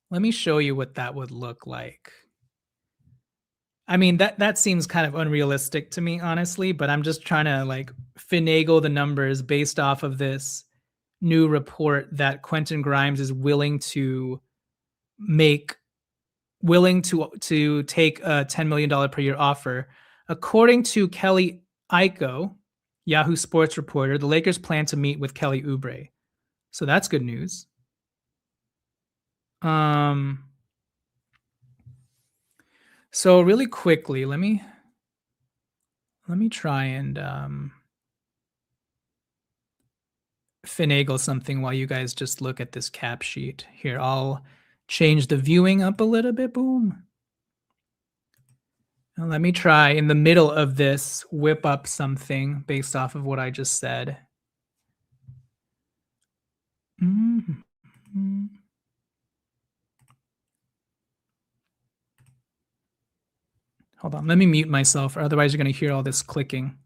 let me show you what that would look like. I mean, that seems kind of unrealistic to me, honestly, but I'm just trying to like finagle the numbers based off of this new report that Quentin Grimes is willing to take a $10 million per year offer. According to Kelly Iko, Yahoo Sports reporter, the Lakers plan to meet with Kelly Oubre. So that's good news. So really quickly, let me try and finagle something while you guys just look at this cap sheet. Here, I'll change the viewing up a little bit. Boom. Now let me try in the middle of this whip up something based off of what I just said. Mm-hmm. Hold on, let me mute myself, or otherwise you're going to hear all this clicking.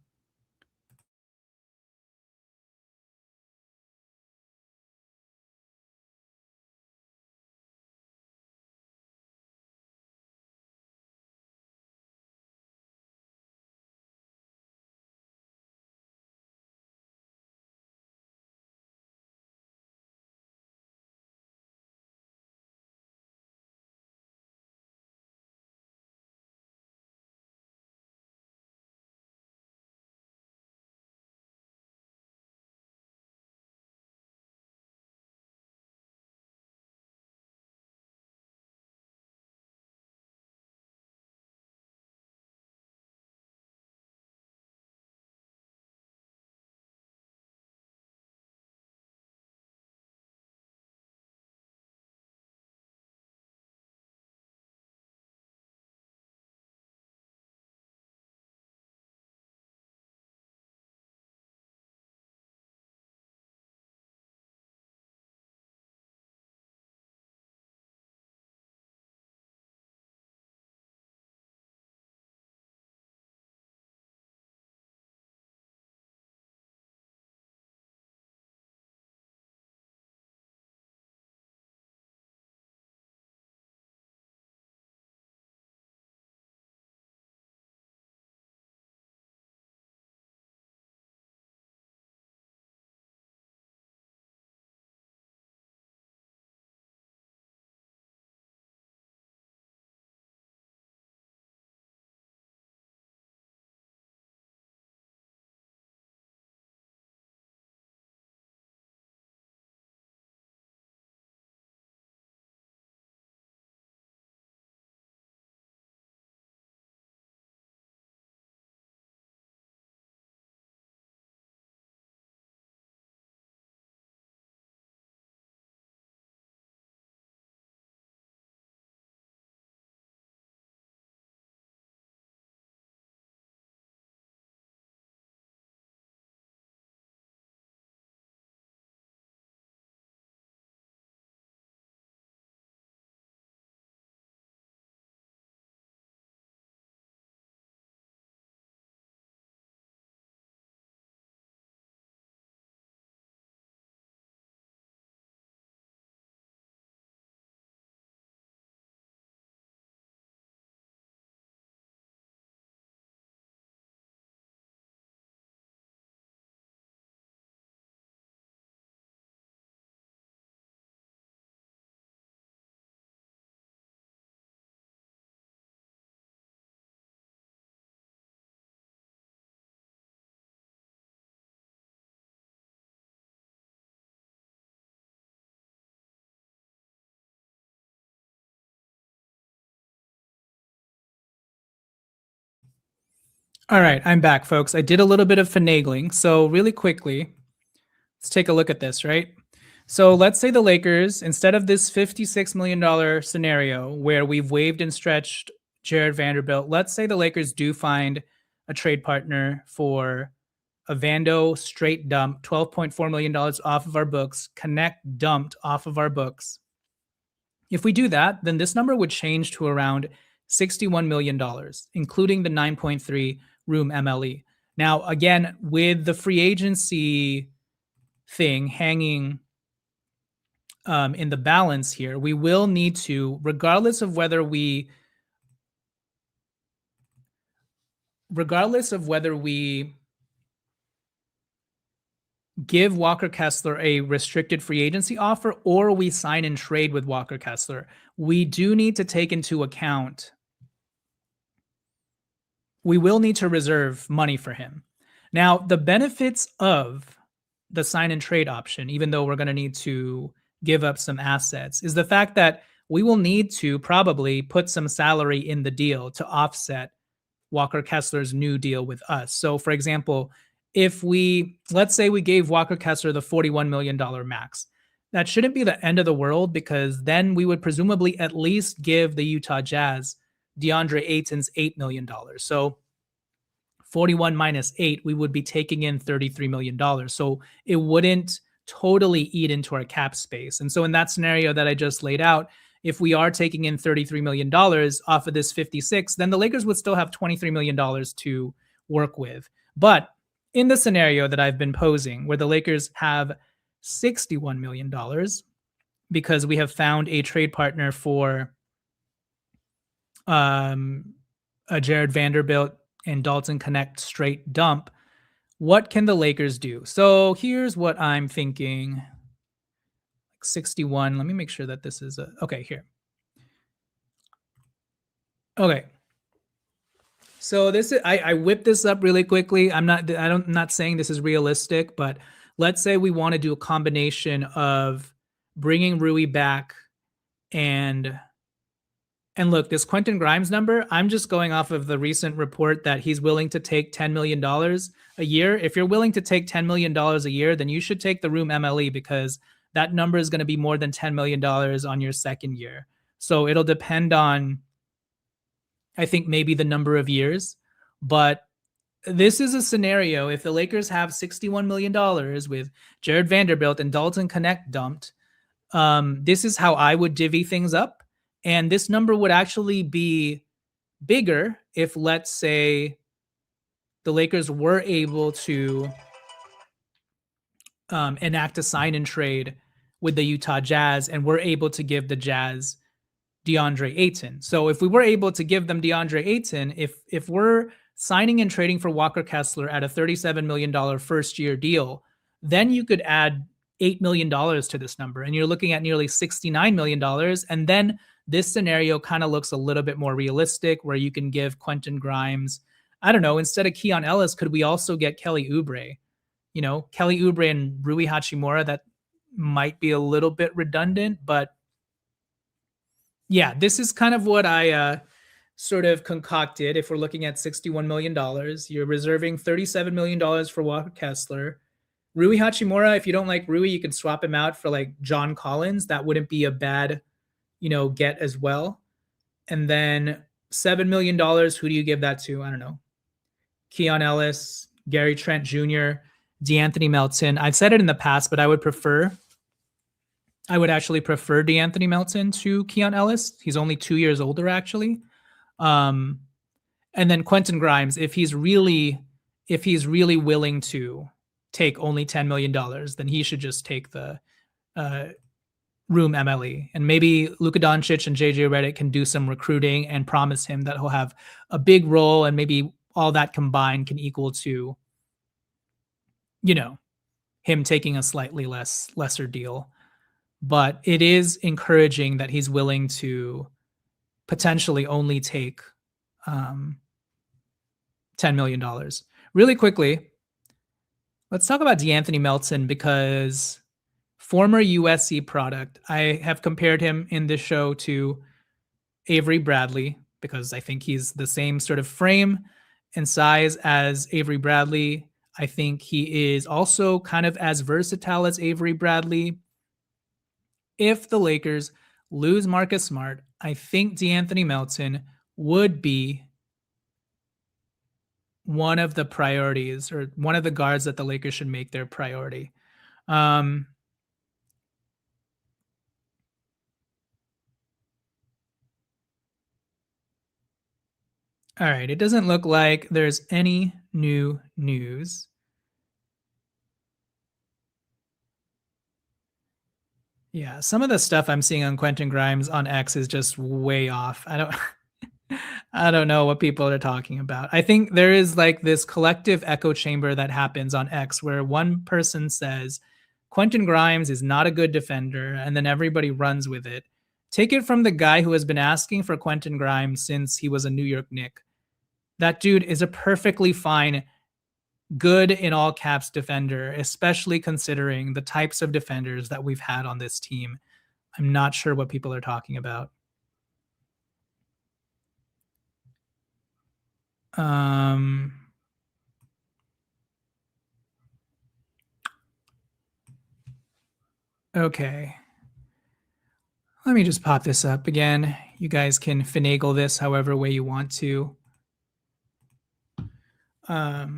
All right, I'm back, folks. I did a little bit of finagling. So really quickly, let's take a look at this, right? So let's say the Lakers, instead of this $56 million scenario where we've waived and stretched Jared Vanderbilt, let's say the Lakers do find a trade partner for a Vando straight dump, $12.4 million off of our books, Connect dumped off of our books. If we do that, then this number would change to around $61 million, including the 9.3 room MLE. Now, again, with the free agency thing hanging in the balance here, we will need to, regardless of whether we give Walker Kessler a restricted free agency offer or we sign and trade with Walker Kessler, we do need to take into account we will need to reserve money for him. Now, the benefits of the sign and trade option, even though we're going to need to give up some assets, is the fact that we will need to probably put some salary in the deal to offset Walker Kessler's new deal with us. So, for example, if let's say we gave Walker Kessler the $41 million max, that shouldn't be the end of the world, because then we would presumably at least give the Utah Jazz DeAndre Ayton's $8 million. So 41 minus 8, we would be taking in $33 million. So it wouldn't totally eat into our cap space. And so in that scenario that I just laid out, if we are taking in $33 million off of this 56, then the Lakers would still have $23 million to work with. But in the scenario that I've been posing, where the Lakers have $61 million because we have found a trade partner for a Jared Vanderbilt and Dalton Connect straight dump, what can the Lakers do? So here's what I'm thinking. 61. Let me make sure that this is okay here. Okay. So this is I whipped this up really quickly. I'm not saying this is realistic, but let's say we want to do a combination of bringing Rui back and look, this Quentin Grimes number, I'm just going off of the recent report that he's willing to take $10 million a year. If you're willing to take $10 million a year, then you should take the room MLE, because that number is going to be more than $10 million on your second year. So it'll depend on, I think, maybe the number of years. But this is a scenario, if the Lakers have $61 million with Jared Vanderbilt and Dalton Connect dumped, this is how I would divvy things up. And this number would actually be bigger if, let's say, the Lakers were able to enact a sign and trade with the Utah Jazz and were able to give the Jazz DeAndre Ayton. So if we were able to give them DeAndre Ayton, if we're signing and trading for Walker Kessler at a $37 million first-year deal, then you could add $8 million to this number, and you're looking at nearly $69 million. And then this scenario kind of looks a little bit more realistic, where you can give Quentin Grimes, I don't know, instead of Keon Ellis, could we also get Kelly Oubre? You know, Kelly Oubre and Rui Hachimura, that might be a little bit redundant, but yeah, this is kind of what I sort of concocted. If we're looking at $61 million, you're reserving $37 million for Walker Kessler. Rui Hachimura, if you don't like Rui, you can swap him out for like John Collins. That wouldn't be a bad, get as well. And then $7 million, who do you give that to? I don't know. Keon Ellis, Gary Trent Jr., DeAnthony Melton. I've said it in the past, but I would actually prefer DeAnthony Melton to Keon Ellis. He's only 2 years older, actually. And then Quentin Grimes, if he's really willing to take only $10 million, then he should just take the room MLE. And maybe Luka Doncic and JJ Redick can do some recruiting and promise him that he'll have a big role, and maybe all that combined can equal to, him taking a slightly lesser deal. But it is encouraging that he's willing to potentially only take $10 million. Really quickly, let's talk about DeAnthony Melton, because former USC product, I have compared him in this show to Avery Bradley, because I think he's the same sort of frame and size as Avery Bradley. I think he is also kind of as versatile as Avery Bradley. If the Lakers lose Marcus Smart, I think DeAnthony Melton would be one of the priorities, or one of the guards that the Lakers should make their priority. All right, it doesn't look like there's any new news. Yeah, some of the stuff I'm seeing on Quentin Grimes on X is just way off. I don't know what people are talking about. I think there is like this collective echo chamber that happens on X, where one person says Quentin Grimes is not a good defender, and then everybody runs with it. Take it from the guy who has been asking for Quentin Grimes since he was a New York Knick. That dude is a perfectly fine, good in all caps defender, especially considering the types of defenders that we've had on this team. I'm not sure what people are talking about. Okay. Let me just pop this up again. You guys can finagle this however way you want to. I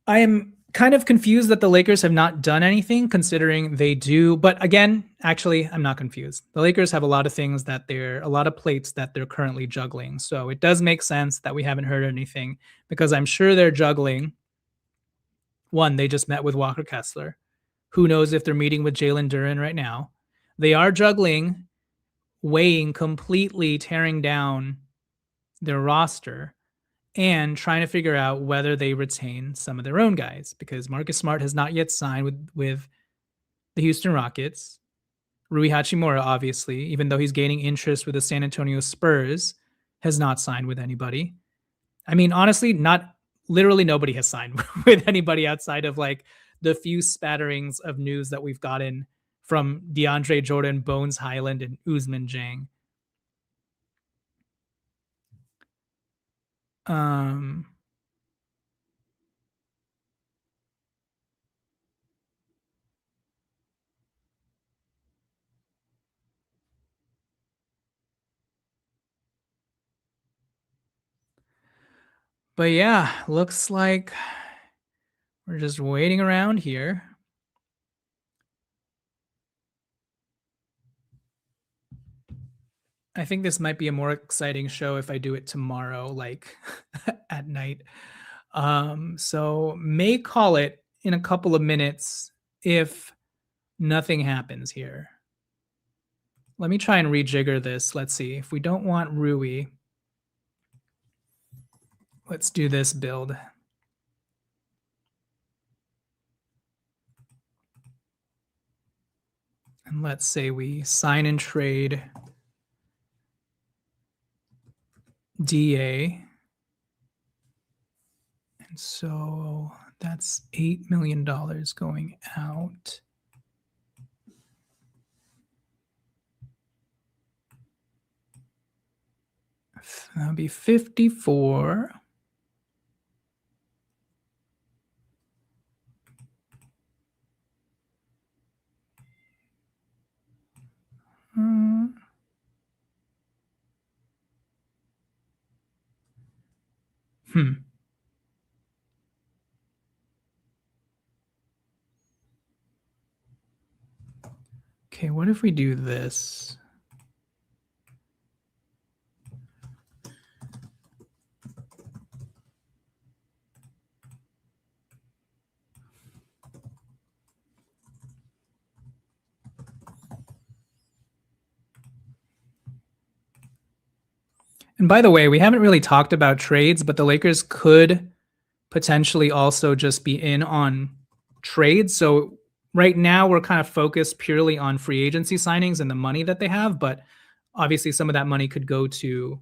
am kind of confused that the Lakers have not done anything considering they do. But again, actually, I'm not confused. The Lakers have a lot of things that they're a lot of plates that they're currently juggling. So it does make sense that we haven't heard anything because I'm sure they're juggling. One, they just met with Walker Kessler. Who knows if they're meeting with Jalen Duren right now? They are juggling, weighing, completely tearing down their roster and trying to figure out whether they retain some of their own guys because Marcus Smart has not yet signed with the Houston Rockets. Rui Hachimura, obviously, even though he's gaining interest with the San Antonio Spurs, has not signed with anybody. I mean, honestly, literally nobody has signed with anybody outside of like the few spatterings of news that we've gotten from DeAndre Jordan, Bones Highland, and Ousmane Dieng. But yeah, looks like we're just waiting around here. I think this might be a more exciting show if I do it tomorrow, like at night. So may call it in a couple of minutes if nothing happens here. Let me try and rejigger this. Let's see. If we don't want Rui, let's do this build. And let's say we sign and trade DA. And so that's $8 million going out. That'll be 54. Okay, what if we do this? And by the way, we haven't really talked about trades, but the Lakers could potentially also just be in on trades. So right now we're kind of focused purely on free agency signings and the money that they have, but obviously some of that money could go to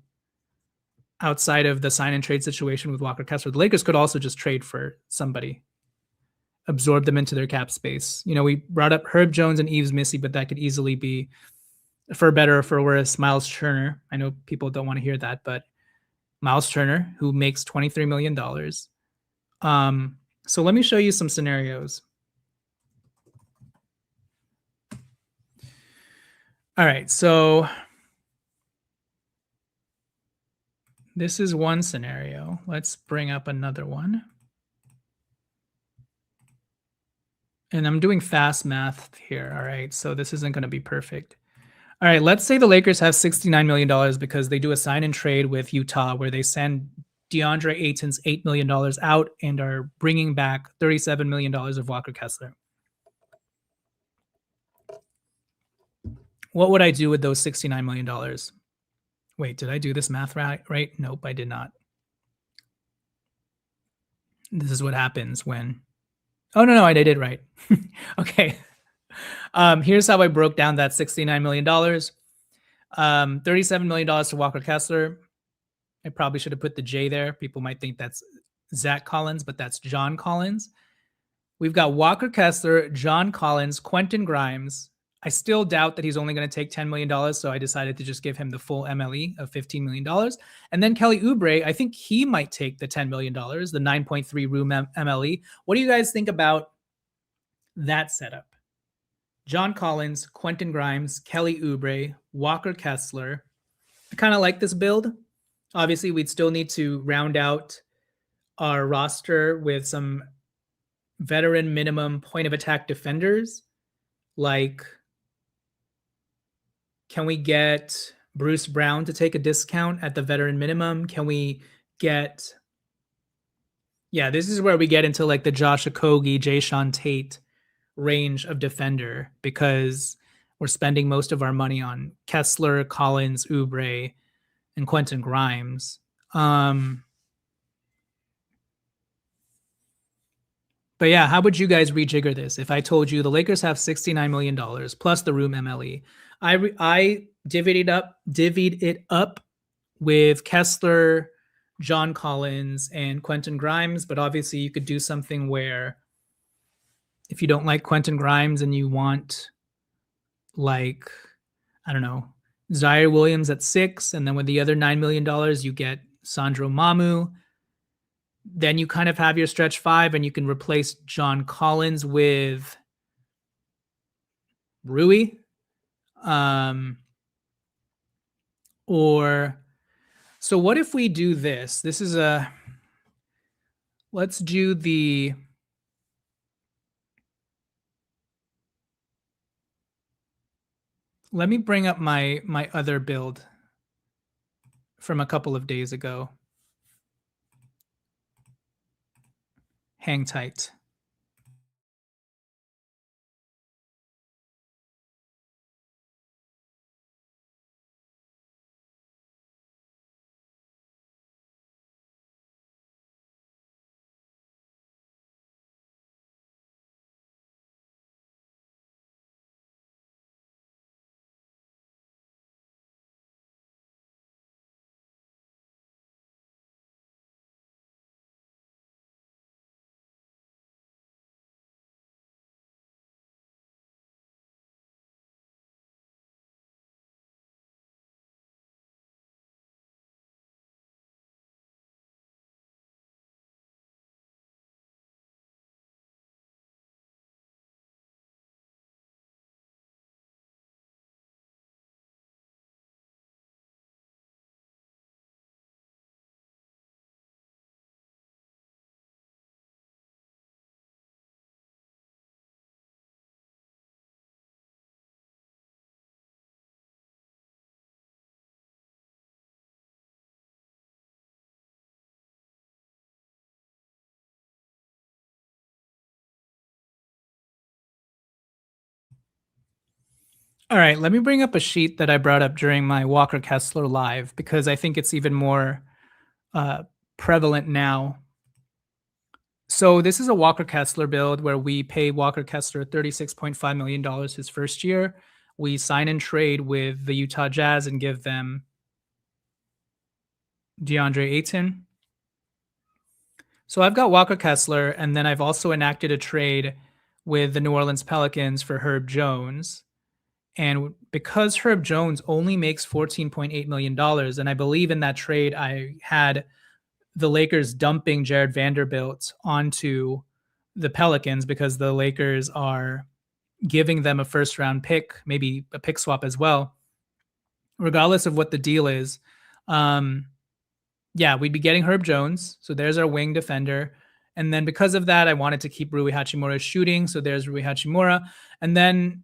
outside of the sign and trade situation with Walker Kessler. The Lakers could also just trade for somebody, absorb them into their cap space. You know, we brought up Herb Jones and Yves Missy, but that could easily be for better or for worse, Miles Turner. I know people don't want to hear that, but Miles Turner, who makes $23 million. So let me show you some scenarios. All right, so this is one scenario. Let's bring up another one. And I'm doing fast math here, all right? So this isn't going to be perfect. All right, let's say the Lakers have $69 million because they do a sign and trade with Utah where they send DeAndre Ayton's $8 million out and are bringing back $37 million of Walker Kessler. What would I do with those $69 million? Wait, did I do this math right? Nope, I did not. This is what happens when... Oh, no, I did right. Okay. Here's how I broke down that $69 million. $37 million to Walker Kessler, I probably should have put the J there. People might think that's Zach Collins, but that's John Collins. We've got Walker Kessler, John Collins, Quentin Grimes. I still doubt that he's only going to take $10 million, so I decided to just give him the full MLE of $15 million. And then Kelly Oubre, I think he might take the $10 million, the 9.3 room MLE. What do you guys think about that setup? John Collins, Quentin Grimes, Kelly Oubre, Walker Kessler. I kind of like this build. Obviously, we'd still need to round out our roster with some veteran minimum point of attack defenders. Like, can we get Bruce Brown to take a discount at the veteran minimum? Can we get... Yeah, this is where we get into like the Josh Okogie, Jayshawn Tate range of defender, because we're spending most of our money on Kessler, Collins, Oubre, and Quentin Grimes. But yeah, how would you guys rejigger this? If I told you the Lakers have $69 million plus the room MLE, I divvied it up with Kessler, John Collins, and Quentin Grimes. But obviously, you could do something where if you don't like Quentin Grimes and you want, like, I don't know, Zaire Williams at 6, and then with the other $9 million, you get Sandro Mamu. Then you kind of have your stretch 5, and you can replace John Collins with Rui. Or, so what if we do this? This is let's do the... Let me bring up my other build from a couple of days ago. Hang tight. All right, let me bring up a sheet that I brought up during my Walker Kessler live, because I think it's even more prevalent now. So this is a Walker Kessler build where we pay Walker Kessler $36.5 million his first year. We sign and trade with the Utah Jazz and give them DeAndre Ayton. So I've got Walker Kessler, and then I've also enacted a trade with the New Orleans Pelicans for Herb Jones. And because Herb Jones only makes $14.8 million, and I believe in that trade, I had the Lakers dumping Jared Vanderbilt onto the Pelicans because the Lakers are giving them a first-round pick, maybe a pick swap as well. Regardless of what the deal is, yeah, we'd be getting Herb Jones. So there's our wing defender. And then because of that, I wanted to keep Rui Hachimura shooting. So there's Rui Hachimura. And then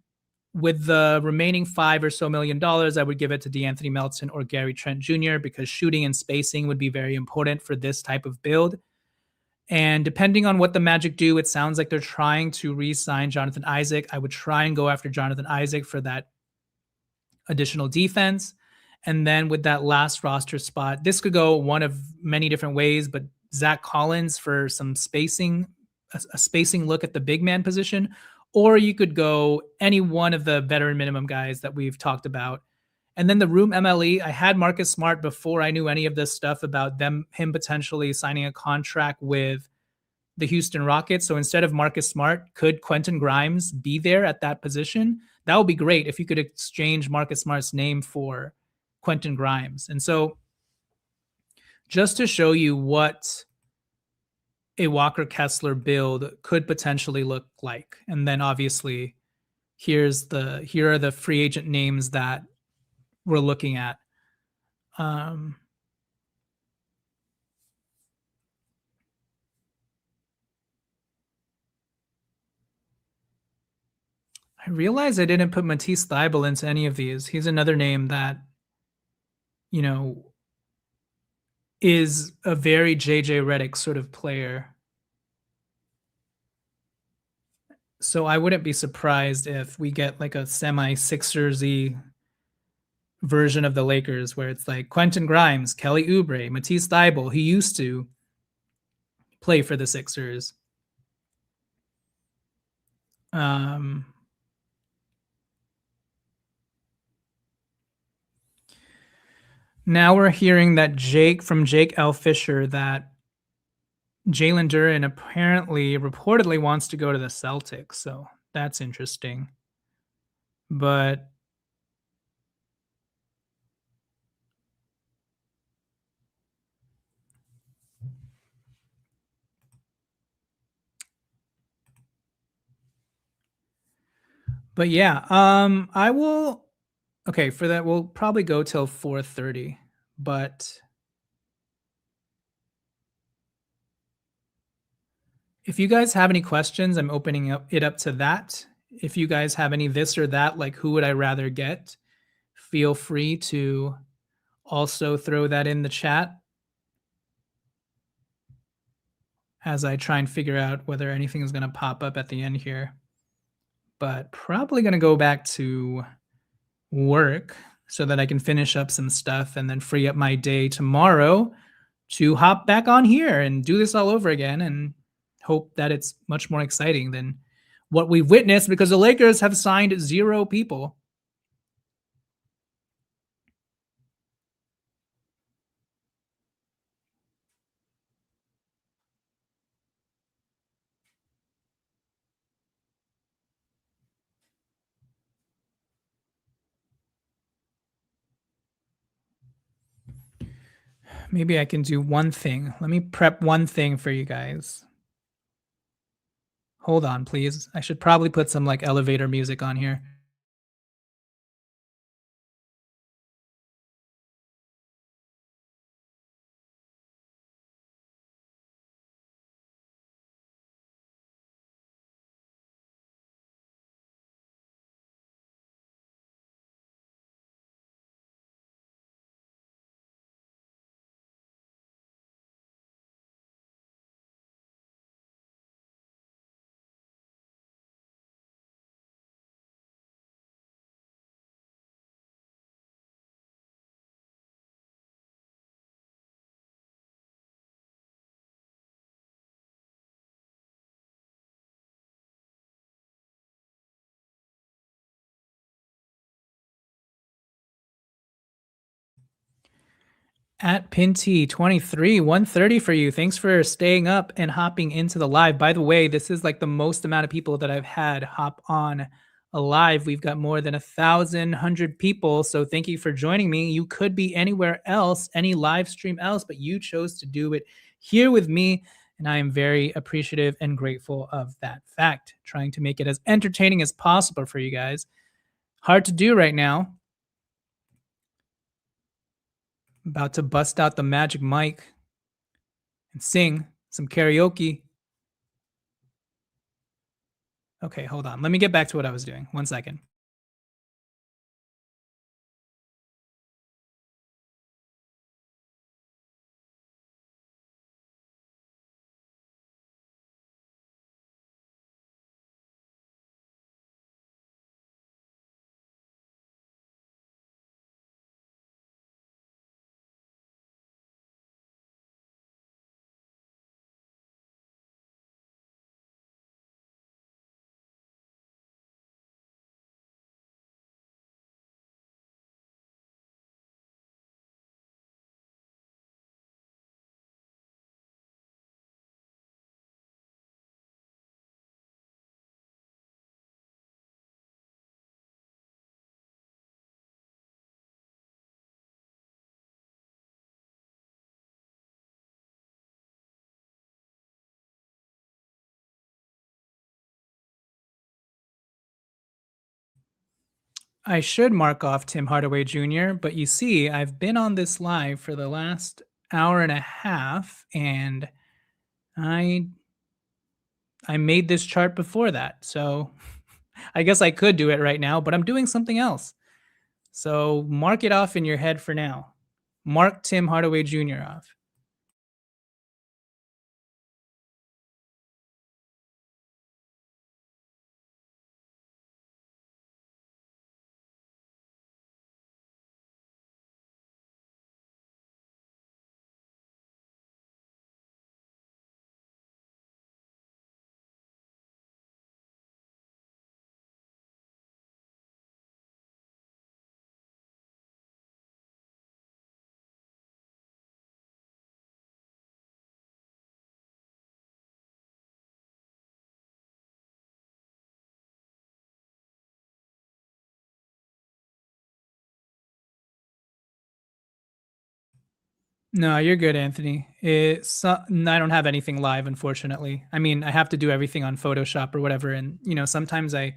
with the remaining $5 or so million, I would give it to DeAnthony Melton or Gary Trent Jr. because shooting and spacing would be very important for this type of build. And depending on what the Magic do, it sounds like they're trying to re-sign Jonathan Isaac. I would try and go after Jonathan Isaac for that additional defense. And then with that last roster spot, this could go one of many different ways, but Zach Collins for some spacing, a spacing look at the big man position, or you could go any one of the veteran minimum guys that we've talked about And then the room MLE, I had Marcus Smart before I knew any of this stuff about him potentially signing a contract with the Houston Rockets. So instead of Marcus Smart, could Quentin Grimes be there at that position? That would be great if you could exchange Marcus Smart's name for Quentin Grimes. And so just to show you what a Walker Kessler build could potentially look like. And then obviously here are the free agent names that we're looking at. Um, I realized I didn't put Matisse Thybulle into any of these. He's another name that, you know, is a very JJ Redick sort of player. So I wouldn't be surprised if we get like a semi Sixersy version of the Lakers where it's like Quentin Grimes, Kelly Oubre, Matisse Thybulle. He used to play for the Sixers. Um, Now we're hearing that Jake L. Fisher that Jalen Duren apparently reportedly wants to go to the Celtics. So that's interesting. But yeah, I will okay, for that we'll probably go till 4:30, but if you guys have any questions, I'm opening up to that. If you guys have any this or that, like who would I rather get, feel free to also throw that in the chat as I try and figure out whether anything is going to pop up at the end here. But probably going to go back to work so that I can finish up some stuff and then free up my day tomorrow to hop back on here and do this all over again and hope that it's much more exciting than what we've witnessed because the Lakers have signed 0 people. Maybe I can do one thing. Let me prep one thing for you guys. Hold on, please. I should probably put some like elevator music on here. At Pinty23, 130 for you. Thanks for staying up and hopping into the live. By the way, this is like the most amount of people that I've had hop on a live. We've got more than 1,100 people. So thank you for joining me. You could be anywhere else, any live stream else, but you chose to do it here with me. And I am very appreciative and grateful of that fact. Trying to make it as entertaining as possible for you guys. Hard to do right now. About to bust out the magic mic and sing some karaoke. Okay, hold on. Let me get back to what I was doing. 1 second. I should mark off Tim Hardaway Jr., but you see, I've been on this live for the last hour and a half, and I I made this chart before that. So I guess I could do it right now, but I'm doing something else. So mark it off in your head for now. Mark Tim Hardaway Jr. off. No, you're good, Anthony. I don't have anything live, unfortunately. I mean, I have to do everything on Photoshop or whatever, and sometimes I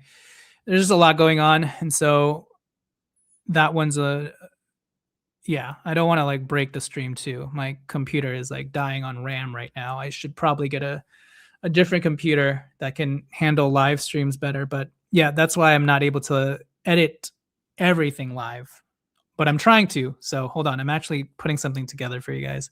there's just a lot going on, and so that one's a yeah. I don't want to like break the stream too. My computer is like dying on RAM right now. I should probably get a different computer that can handle live streams better. But yeah, that's why I'm not able to edit everything live. But I'm trying to. So hold on, I'm actually putting something together for you guys.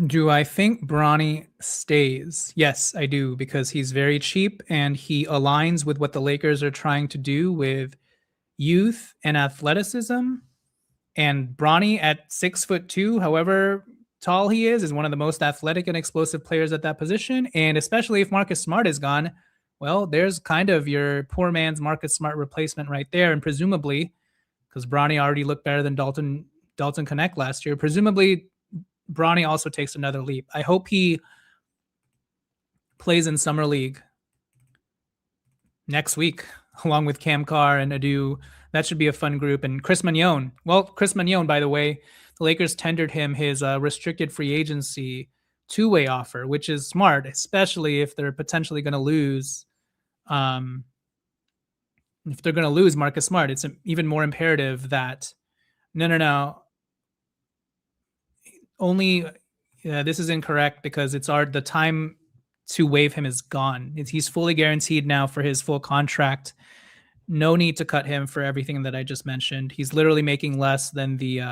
Do I think Bronny stays? Yes, I do, because he's very cheap and he aligns with what the Lakers are trying to do with youth and athleticism. And Bronny at 6'2", however tall he is one of the most athletic and explosive players at that position. And especially if Marcus Smart is gone, well, there's kind of your poor man's Marcus Smart replacement right there. And presumably, because Bronny already looked better than Dalton Connect last year, presumably Bronny also takes another leap. I hope he plays in Summer League next week, along with Cam Carr and Adu. That should be a fun group. And Chris Magnon. Well, Chris Magnon, by the way, the Lakers tendered him his restricted free agency two-way offer, which is smart, especially if they're potentially going to lose. If they're going to lose Marcus Smart, it's even more imperative that no. Only this is incorrect because the time to waive him is gone. He's fully guaranteed now for his full contract. No need to cut him for everything that I just mentioned. He's literally making less than the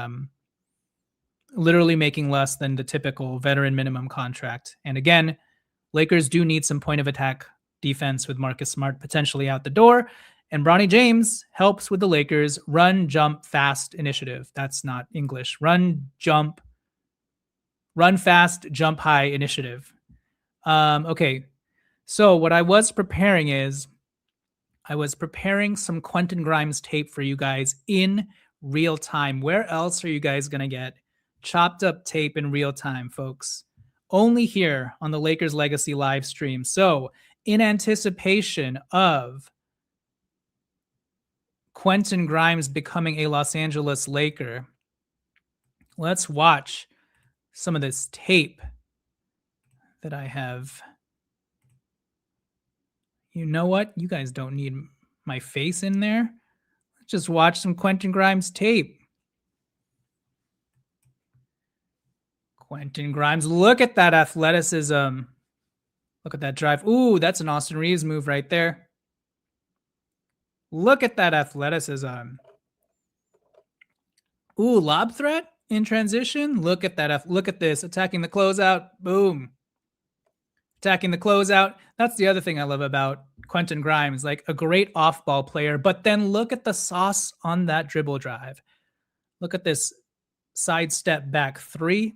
typical veteran minimum contract. And again, Lakers do need some point of attack defense with Marcus Smart potentially out the door. And Bronny James helps with the Lakers run, jump, fast initiative. That's not English. Run fast, jump high initiative. Okay. So what I was preparing is I was preparing some Quentin Grimes tape for you guys in real time. Where else are you guys going to get chopped up tape in real time, folks? Only here on the Lakers Legacy live stream. So in anticipation of Quentin Grimes becoming a Los Angeles Laker, let's watch some of this tape that I have. You know what? You guys don't need my face in there. Let's just watch some Quentin Grimes tape. Quentin Grimes, look at that athleticism. Look at that drive. Ooh, that's an Austin Reeves move right there. Look at that athleticism. Ooh, lob threat in transition. Look at that. Look at this. Attacking the closeout. Boom. Attacking the closeout. That's the other thing I love about Quentin Grimes, like a great off-ball player. But then look at the sauce on that dribble drive. Look at this sidestep back three.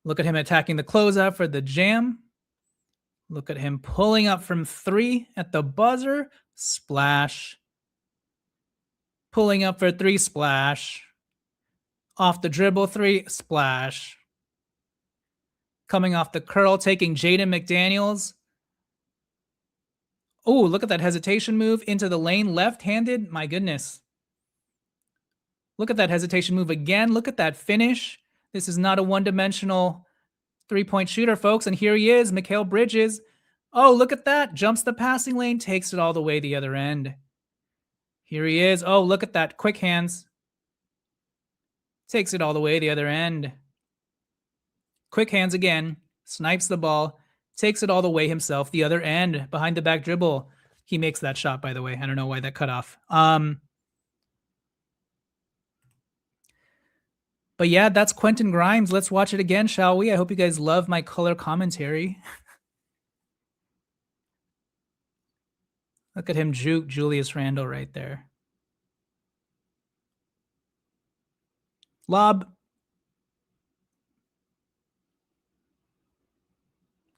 Look at him attacking the closeout for the jam. Look at him pulling up from three at the buzzer. Splash. Pulling up for three. Splash. Off the dribble three. Splash. Coming off the curl, taking Jaden McDaniels. Oh, look at that hesitation move into the lane, left-handed. My goodness. Look at that hesitation move again. Look at that finish. This is not a one-dimensional three-point shooter, folks. And here he is, Mikal Bridges. Oh, look at that. Jumps the passing lane, takes it all the way the other end. Here he is. Oh, look at that. Quick hands. Takes it all the way the other end. Quick hands again. Snipes the ball. Takes it all the way himself the other end. Behind the back dribble. He makes that shot, by the way. I don't know why that cut off. But yeah, that's Quentin Grimes. Let's watch it again, shall we? I hope you guys love my color commentary. Look at him juke Julius Randle right there. Lob.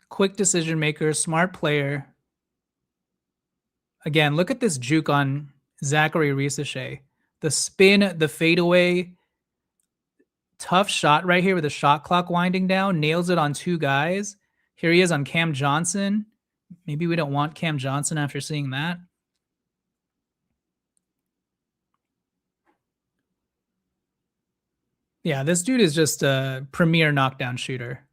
Quick decision maker, smart player. Again, look at this juke on Zachary Risachet. The spin, the fadeaway. Tough shot right here with the shot clock winding down. Nails it on two guys. Here he is on Cam Johnson. Maybe we don't want Cam Johnson after seeing that. Yeah, this dude is just a premier knockdown shooter.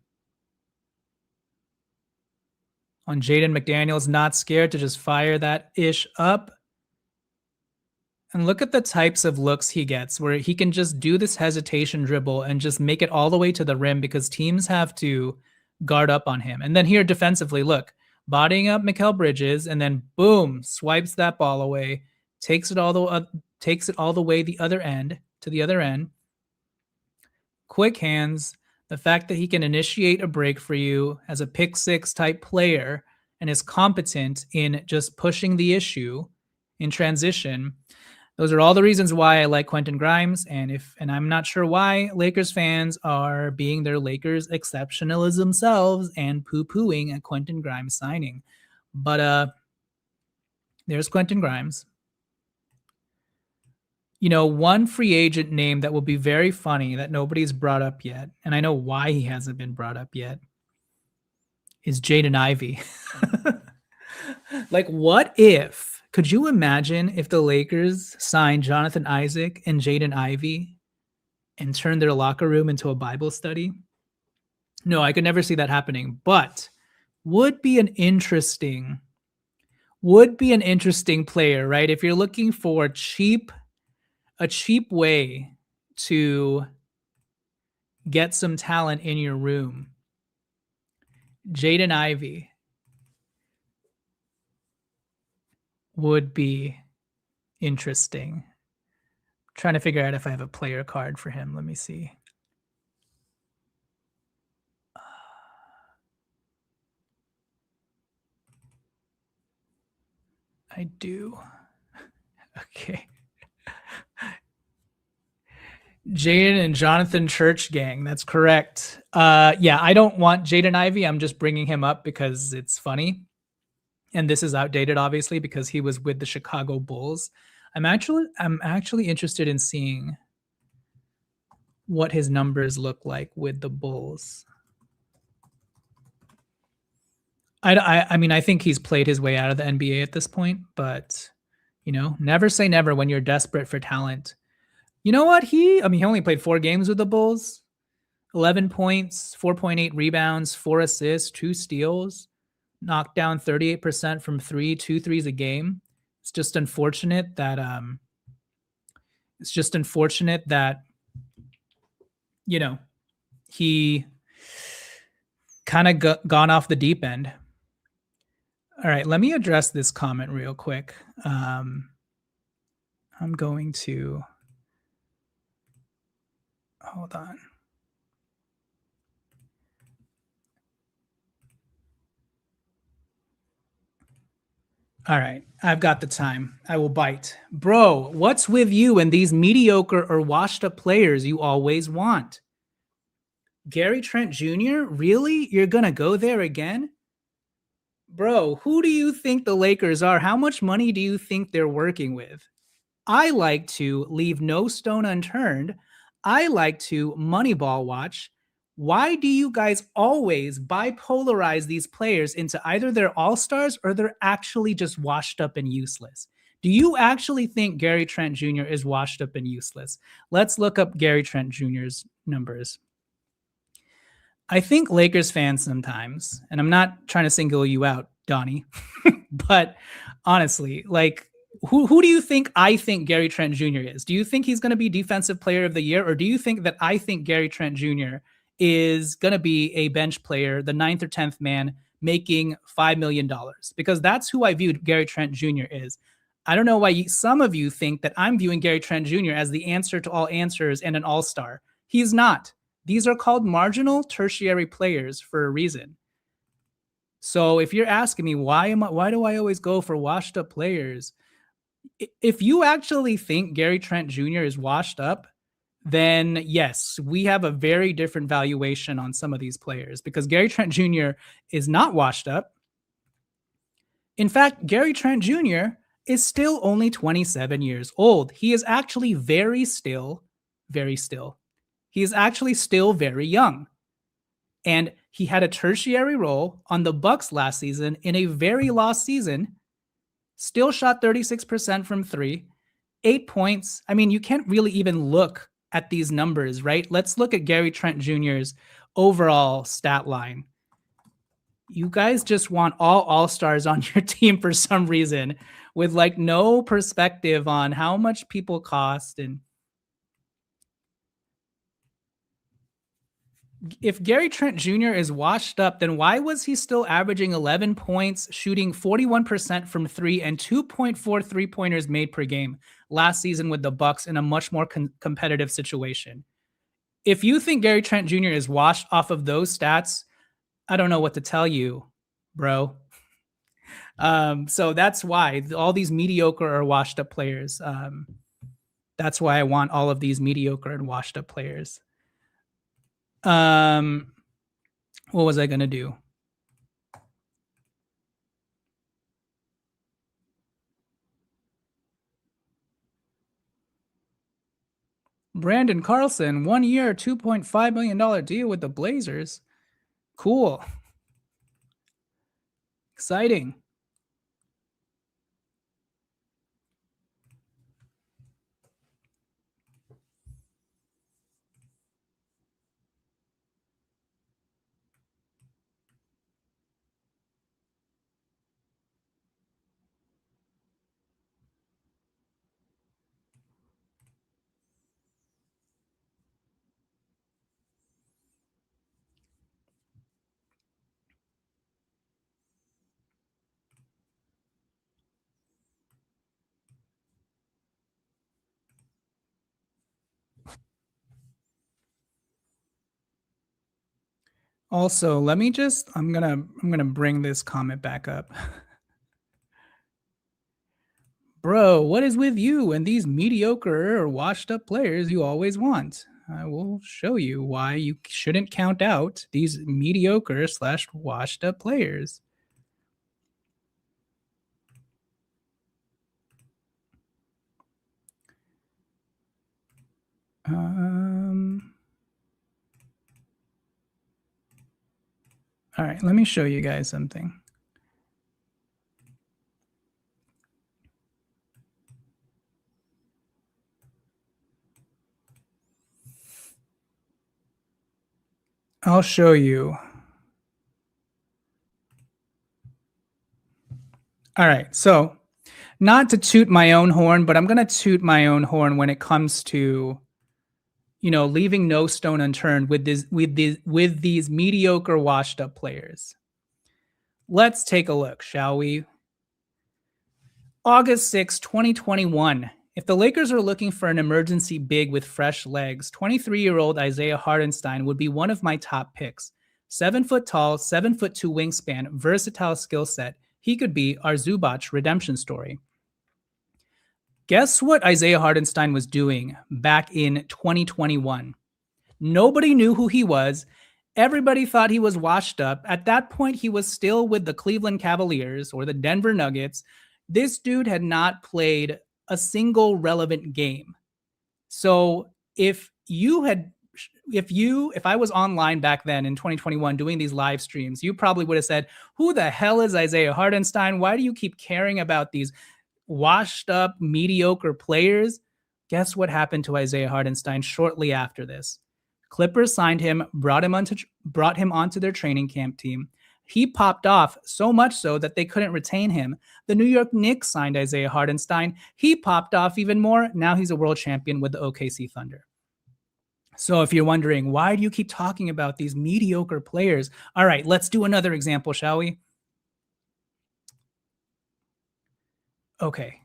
On Jaden McDaniels, not scared to just fire that ish up. And look at the types of looks he gets where he can just do this hesitation dribble and just make it all the way to the rim because teams have to guard up on him. And then here defensively, look, bodying up Mikal Bridges and then boom, swipes that ball away, takes it all the way the other end to the other end. Quick hands, The fact that he can initiate a break for you as a pick six type player and is competent in just pushing the issue in transition. Those are all the reasons why I like Quentin Grimes. And I'm not sure why Lakers fans are being their Lakers exceptionalism selves and poo-pooing a Quentin Grimes signing. But there's Quentin Grimes. One free agent name that will be very funny that nobody's brought up yet, and I know why he hasn't been brought up yet, is Jaden Ivey. Like, could you imagine if the Lakers signed Jonathan Isaac and Jaden Ivey and turned their locker room into a Bible study? No, I could never see that happening, but would be an interesting player, right? If you're looking for a cheap way to get some talent in your room, Jaden Ivey would be interesting. I'm trying to figure out if I have a player card for him. Let me see. I do. Okay. Jaden and Jonathan Church gang. That's correct. Yeah, I don't want Jaden Ivey. I'm just bringing him up because it's funny. And this is outdated, obviously, because he was with the Chicago Bulls. I'm actually interested in seeing what his numbers look like with the Bulls. I mean, I think he's played his way out of the NBA at this point, but never say never when you're desperate for talent. You know what? He only played 4 games with the Bulls. 11 points, 4.8 rebounds, 4 assists, 2 steals, knocked down 38% from 3, 2 threes a game. It's just unfortunate that he kind of gone off the deep end. All right, let me address this comment real quick. I'm going to hold on. All right, I've got the time. I will bite. Bro, what's with you and these mediocre or washed up players you always want? Gary Trent Jr.? Really? You're going to go there again? Bro, who do you think the Lakers are? How much money do you think they're working with? I like to leave no stone unturned. I like to Moneyball watch. Why do you guys always bipolarize these players into either they're all-stars or they're actually just washed up and useless? Do you actually think Gary Trent Jr. is washed up and useless? Let's look up Gary Trent Jr.'s numbers. I think Lakers fans sometimes, and I'm not trying to single you out, Donnie, but honestly, like, who do you think I think Gary Trent Jr. is? Do you think he's going to be Defensive Player of the Year, or do you think that I think Gary Trent Jr. is going to be a bench player, the 9th or 10th man, making $5 million? Because that's who I viewed Gary Trent Jr. is. I don't know why some of you think that I'm viewing Gary Trent Jr. as the answer to all answers and an all-star. He's not. These are called marginal tertiary players for a reason. So if you're asking me why do I always go for washed up players? If you actually think Gary Trent Jr. is washed up, then yes, we have a very different valuation on some of these players, because Gary Trent Jr. is not washed up. In fact, Gary Trent Jr. is still only 27 years old. He is actually very still. He is actually still very young. And he had a tertiary role on the Bucks last season in a very lost season. Still shot 36% from 3, 8 points. I mean, you can't really even look at these numbers, right? Let's look at Gary Trent Jr.'s overall stat line. You guys just want all all-stars on your team for some reason, with like no perspective on how much people cost. And if Gary Trent Jr. is washed up, then why was he still averaging 11 points, shooting 41% from 3 and 2.4 3-pointers made per game last season with the Bucks in a much more competitive situation? If you think Gary Trent Jr. is washed off of those stats, I don't know what to tell you, bro. So that's why all these mediocre or washed up players. That's why I want all of these mediocre and washed up players. What was I going to do? Brandon Carlson, 1 year, $2.5 million deal with the Blazers. Cool. Exciting. Also, let me just I'm gonna bring this comment back up. Bro, what is with you and these mediocre or washed up players you always want? I will show you why you shouldn't count out these mediocre / washed up players. All right, let me show you guys something. I'll show you. All right, so not to toot my own horn, but I'm going to toot my own horn when it comes to, you know, leaving no stone unturned with these mediocre washed up players. Let's take a look, shall we? August 6, 2021. If the Lakers are looking for an emergency big with fresh legs, 23-year-old Isaiah Hartenstein would be one of my top picks. 7 foot tall, 7'2" wingspan, versatile skill set. He could be our Zubac redemption story. Guess what Isaiah Hartenstein was doing back in 2021? Nobody knew who he was. Everybody thought he was washed up. At that point, he was still with the Cleveland Cavaliers or the Denver Nuggets. This dude had not played a single relevant game. So if I was online back then in 2021 doing these live streams, you probably would have said, who the hell is Isaiah Hartenstein? Why do you keep caring about these washed up, mediocre players? Guess what happened to Isaiah Hartenstein shortly after this? Clippers signed him, brought him onto their training camp team. He popped off so much so that they couldn't retain him. The New York Knicks signed Isaiah Hartenstein. He popped off even more. Now he's a world champion with the OKC Thunder. So if you're wondering, why do you keep talking about these mediocre players? All right, let's do another example, shall we? Okay.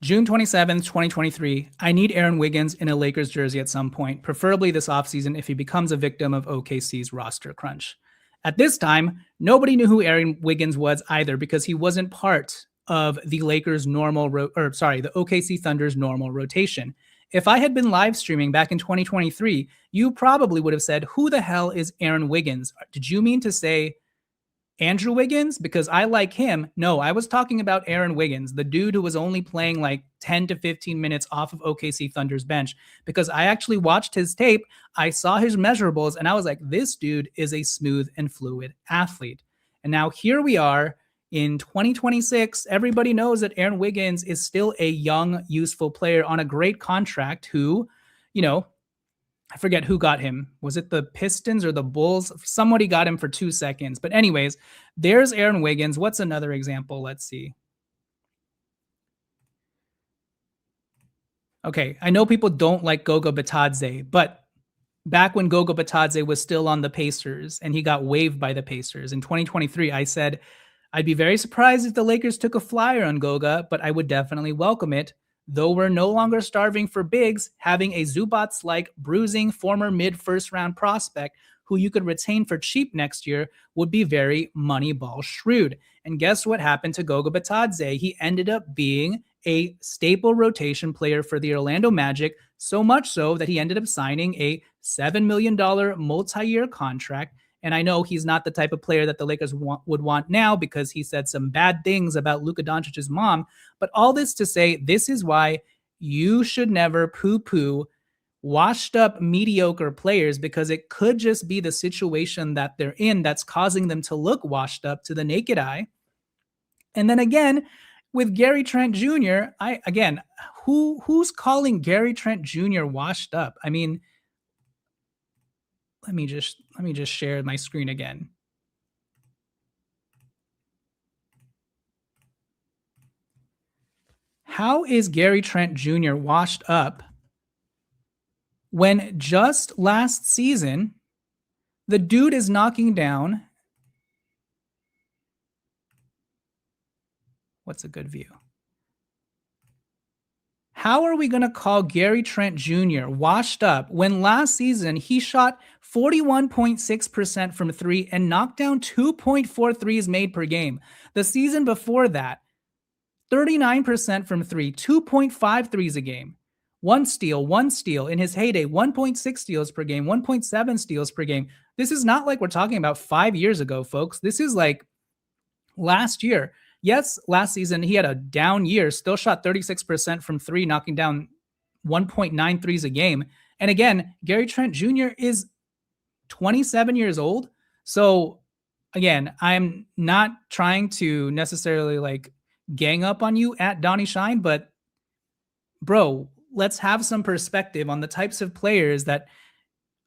June 27th, 2023. I need Aaron Wiggins in a Lakers jersey at some point, preferably this offseason if he becomes a victim of OKC's roster crunch. At this time, nobody knew who Aaron Wiggins was either because he wasn't part of the Lakers' the OKC Thunder's normal rotation. If I had been live streaming back in 2023, you probably would have said, who the hell is Aaron Wiggins? Did you mean to say Andrew Wiggins? Because I like him. No, I was talking about Aaron Wiggins, the dude who was only playing like 10 to 15 minutes off of OKC Thunder's bench, because I actually watched his tape. I saw his measurables and I was like, this dude is a smooth and fluid athlete. And now here we are in 2026. Everybody knows that Aaron Wiggins is still a young, useful player on a great contract who, you know, I forget who got him. Was it the Pistons or the Bulls? Somebody got him for 2 seconds. But anyways, there's Aaron Wiggins. What's another example? Let's see. Okay, I know people don't like Goga Bitadze, but back when Goga Bitadze was still on the Pacers and he got waived by the Pacers in 2023, I said, I'd be very surprised if the Lakers took a flyer on Goga, but I would definitely welcome it. Though we're no longer starving for bigs, having a Zubats like bruising former mid first round prospect who you could retain for cheap next year would be very moneyball shrewd. And guess what happened to Goga Batadze? He ended up being a staple rotation player for the Orlando Magic, so much so that he ended up signing a $7 million multi-year contract. And I know he's not the type of player that the Lakers would want now because he said some bad things about Luka Doncic's mom. But all this to say, this is why you should never poo-poo washed up mediocre players, because it could just be the situation that they're in that's causing them to look washed up to the naked eye. And then again, with Gary Trent Jr., who's calling Gary Trent Jr. washed up? I mean, let me just share my screen again. How is Gary Trent Jr. washed up when just last season the dude is knocking down? What's a good view? How are we going to call Gary Trent Jr. washed up when last season he shot 41.6% from three and knocked down 2.4 threes made per game? The season before that, 39% from three, 2.5 threes a game, one steal in his heyday, 1.6 steals per game, 1.7 steals per game. This is not like we're talking about 5 years ago, folks. This is like last year. Yes, last season he had a down year, still shot 36% from three, knocking down 1.9 threes a game. And again, Gary Trent Jr. is 27 years old. So again, I'm not trying to necessarily like gang up on you at Donnie Shine, but bro, let's have some perspective on the types of players that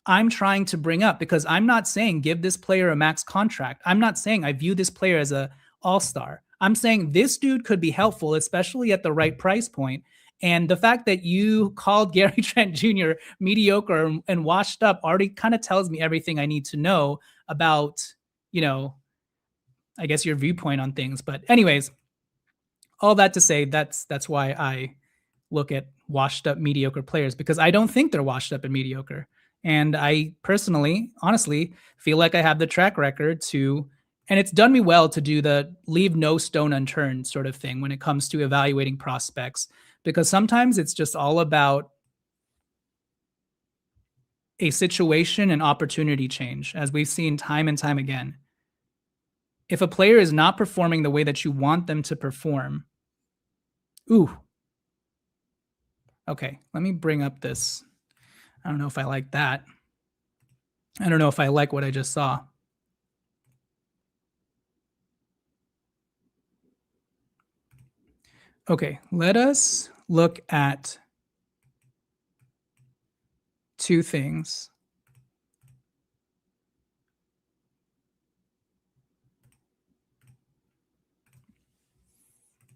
I'm trying to bring up, because I'm not saying give this player a max contract. I'm not saying I view this player as a all-star. I'm saying this dude could be helpful, especially at the right price point. And the fact that you called Gary Trent Jr. mediocre and washed up already kind of tells me everything I need to know about, I guess your viewpoint on things. But anyways, all that to say, that's why I look at washed up mediocre players, because I don't think they're washed up and mediocre. And I personally, honestly, feel like I have the track record to, and it's done me well to do the leave no stone unturned sort of thing when it comes to evaluating prospects, because sometimes it's just all about a situation and opportunity change, as we've seen time and time again. If a player is not performing the way that you want them to perform, okay, let me bring up this. I don't know if I like that. I don't know if I like what I just saw. Okay, let us look at two things.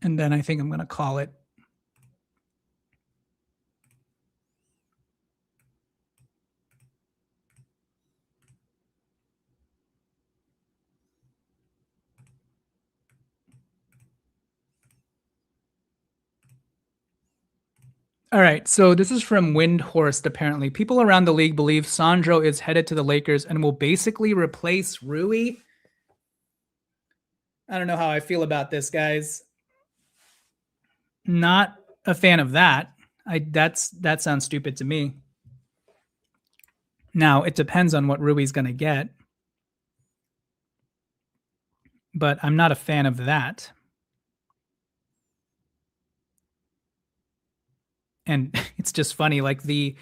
And then I think I'm going to call it. All right, so this is from Windhorst, apparently. People around the league believe Sandro is headed to the Lakers and will basically replace Rui. I don't know how I feel about this, guys. Not a fan of that. That sounds stupid to me. Now, it depends on what Rui's going to get. But I'm not a fan of that. And it's just funny, like the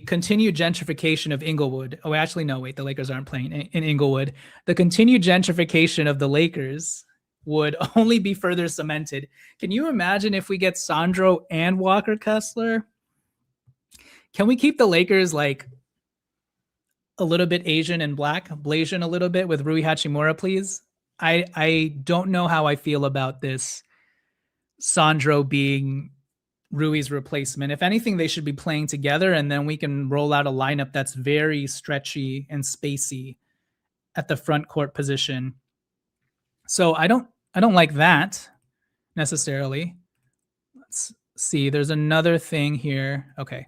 continued gentrification of Inglewood. Oh, actually, no, wait, the Lakers aren't playing in Inglewood. The continued gentrification of the Lakers would only be further cemented. Can you imagine if we get Sandro and Walker Kessler? Can we keep the Lakers like a little bit Asian and black, Blasian a little bit with Rui Hachimura, please? I don't know how I feel about this Sandro being Rui's replacement. If anything, they should be playing together, and then we can roll out a lineup that's very stretchy and spacey at the front court position. So I don't like that necessarily. Let's see. There's another thing here. Okay.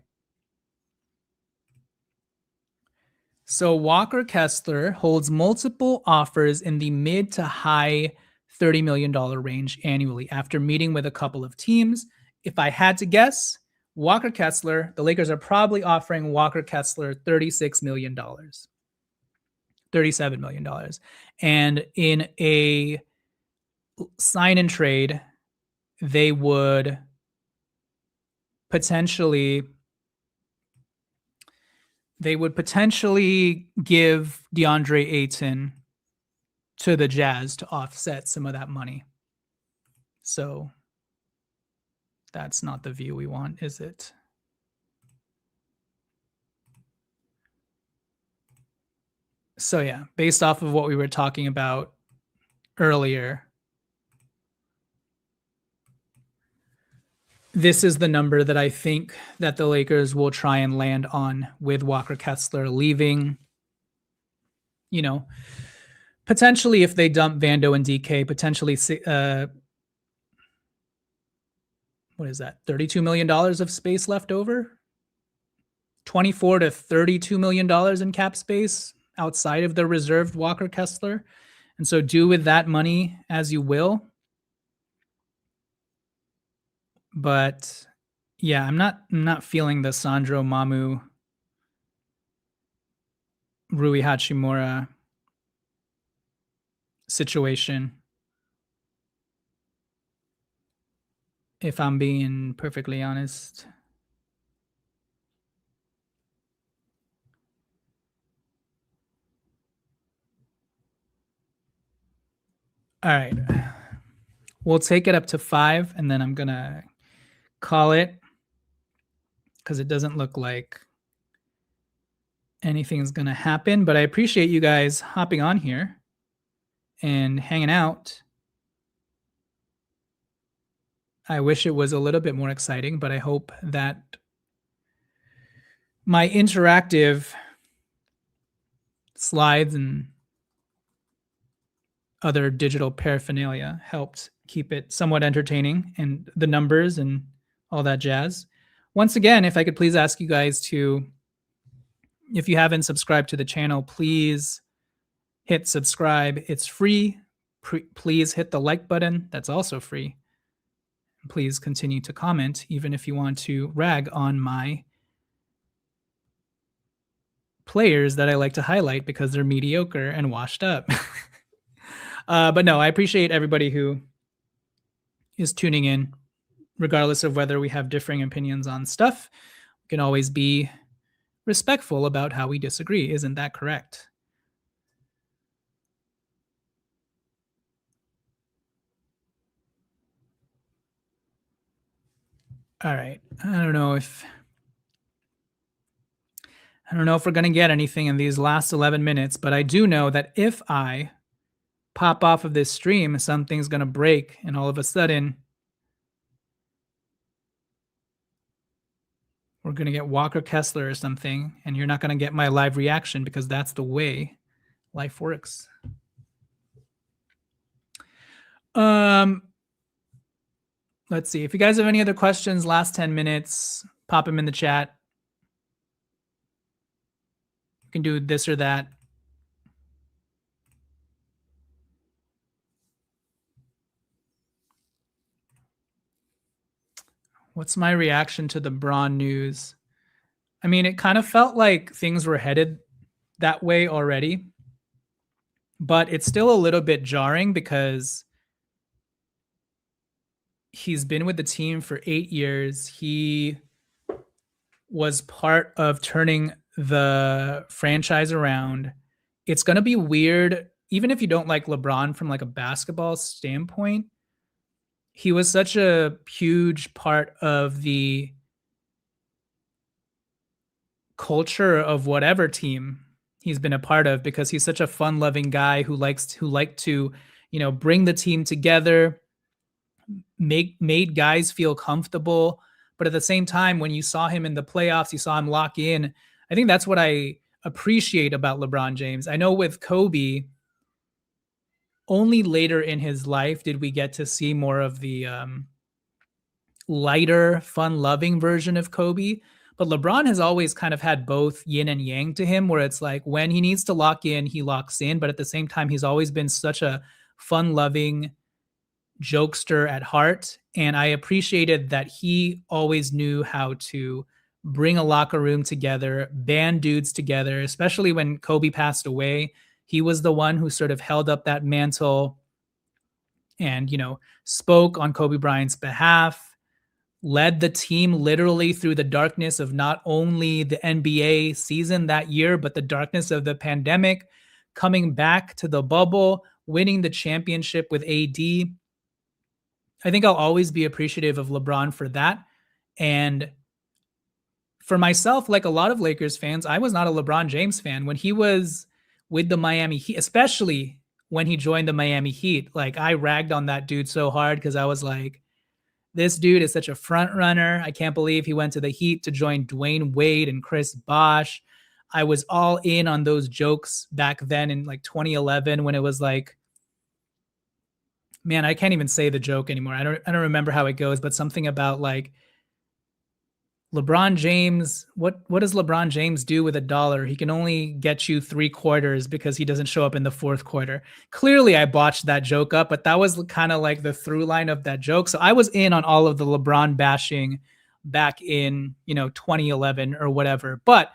So Walker Kessler holds multiple offers in the mid to high $30 million range annually after meeting with a couple of teams. If I had to guess, Walker Kessler, the Lakers are probably offering Walker Kessler $36 million, $37 million. And in a sign and trade, they would potentially give DeAndre Ayton to the Jazz to offset some of that money. So that's not the view we want, is it? So yeah, based off of what we were talking about earlier, this is the number that I think that the Lakers will try and land on with Walker Kessler leaving. You know, potentially if they dump Vando and DK, potentially what is that? $32 million of space left over? $24 to $32 million in cap space outside of the reserved Walker Kessler. And so do with that money as you will. But yeah, I'm not feeling the Sandro, Mamu, Rui Hachimura situation, if I'm being perfectly honest. All right. We'll take it up to 5, and then I'm going to call it because it doesn't look like anything's going to happen. But I appreciate you guys hopping on here and hanging out. I wish it was a little bit more exciting, but I hope that my interactive slides and other digital paraphernalia helped keep it somewhat entertaining, and the numbers and all that jazz. Once again, if I could please ask you guys to, if you haven't subscribed to the channel, please hit subscribe. It's free. Please hit the like button. That's also free. Please continue to comment, even if you want to rag on my players that I like to highlight because they're mediocre and washed up. But no, I appreciate everybody who is tuning in, regardless of whether we have differing opinions on stuff. We can always be respectful about how we disagree. Isn't that correct? All right. I don't know if we're going to get anything in these last 11 minutes, but I do know that if I pop off of this stream, something's going to break, and all of a sudden we're going to get Walker Kessler or something, and you're not going to get my live reaction because that's the way life works. Let's see. If you guys have any other questions, last 10 minutes, pop them in the chat. You can do this or that. What's my reaction to the Braun news? I mean, it kind of felt like things were headed that way already, but it's still a little bit jarring because he's been with the team for 8 years. He was part of turning the franchise around. It's going to be weird, even if you don't like LeBron from like a basketball standpoint. He was such a huge part of the culture of whatever team he's been a part of because he's such a fun-loving guy who liked to, bring the team together, made guys feel comfortable. But at the same time, when you saw him in the playoffs, you saw him lock in. I think that's what I appreciate about LeBron James. I know with Kobe, only later in his life did we get to see more of the lighter, fun-loving version of Kobe. But LeBron has always kind of had both yin and yang to him, where it's like when he needs to lock in, he locks in. But at the same time, he's always been such a fun-loving jokester at heart. And I appreciated that he always knew how to bring a locker room together, band dudes together, especially when Kobe passed away. He was the one who sort of held up that mantle and, spoke on Kobe Bryant's behalf, led the team literally through the darkness of not only the NBA season that year, but the darkness of the pandemic, coming back to the bubble, winning the championship with AD. I think I'll always be appreciative of LeBron for that. And for myself, like a lot of Lakers fans, I was not a LeBron James fan. When he was with the Miami Heat, especially when he joined the Miami Heat, like I ragged on that dude so hard because I was like, this dude is such a front runner. I can't believe he went to the Heat to join Dwayne Wade and Chris Bosh. I was all in on those jokes back then in like 2011 when it was like, man, I can't even say the joke anymore. I don't remember how it goes, but something about like LeBron James, what does LeBron James do with $1? He can only get you 3/4 because he doesn't show up in the fourth quarter. Clearly, I botched that joke up, but that was kind of like the through line of that joke. So I was in on all of the LeBron bashing back in, 2011 or whatever. But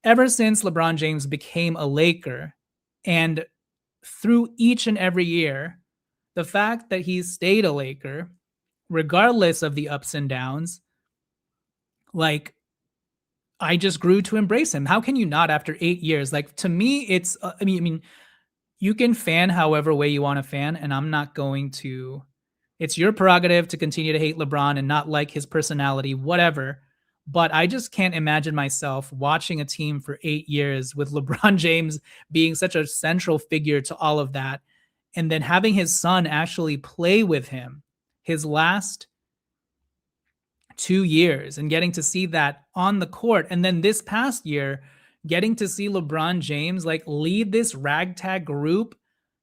ever since LeBron James became a Laker and through each and every year, the fact that he's stayed a Laker, regardless of the ups and downs, like I just grew to embrace him. How can you not after 8 years? Like to me, it's I mean, you can fan however way you want to fan, and I'm not going to. It's your prerogative to continue to hate LeBron and not like his personality, whatever. But I just can't imagine myself watching a team for 8 years with LeBron James being such a central figure to all of that, and then having his son actually play with him his last 2 years and getting to see that on the court. And then this past year, getting to see LeBron James like lead this ragtag group,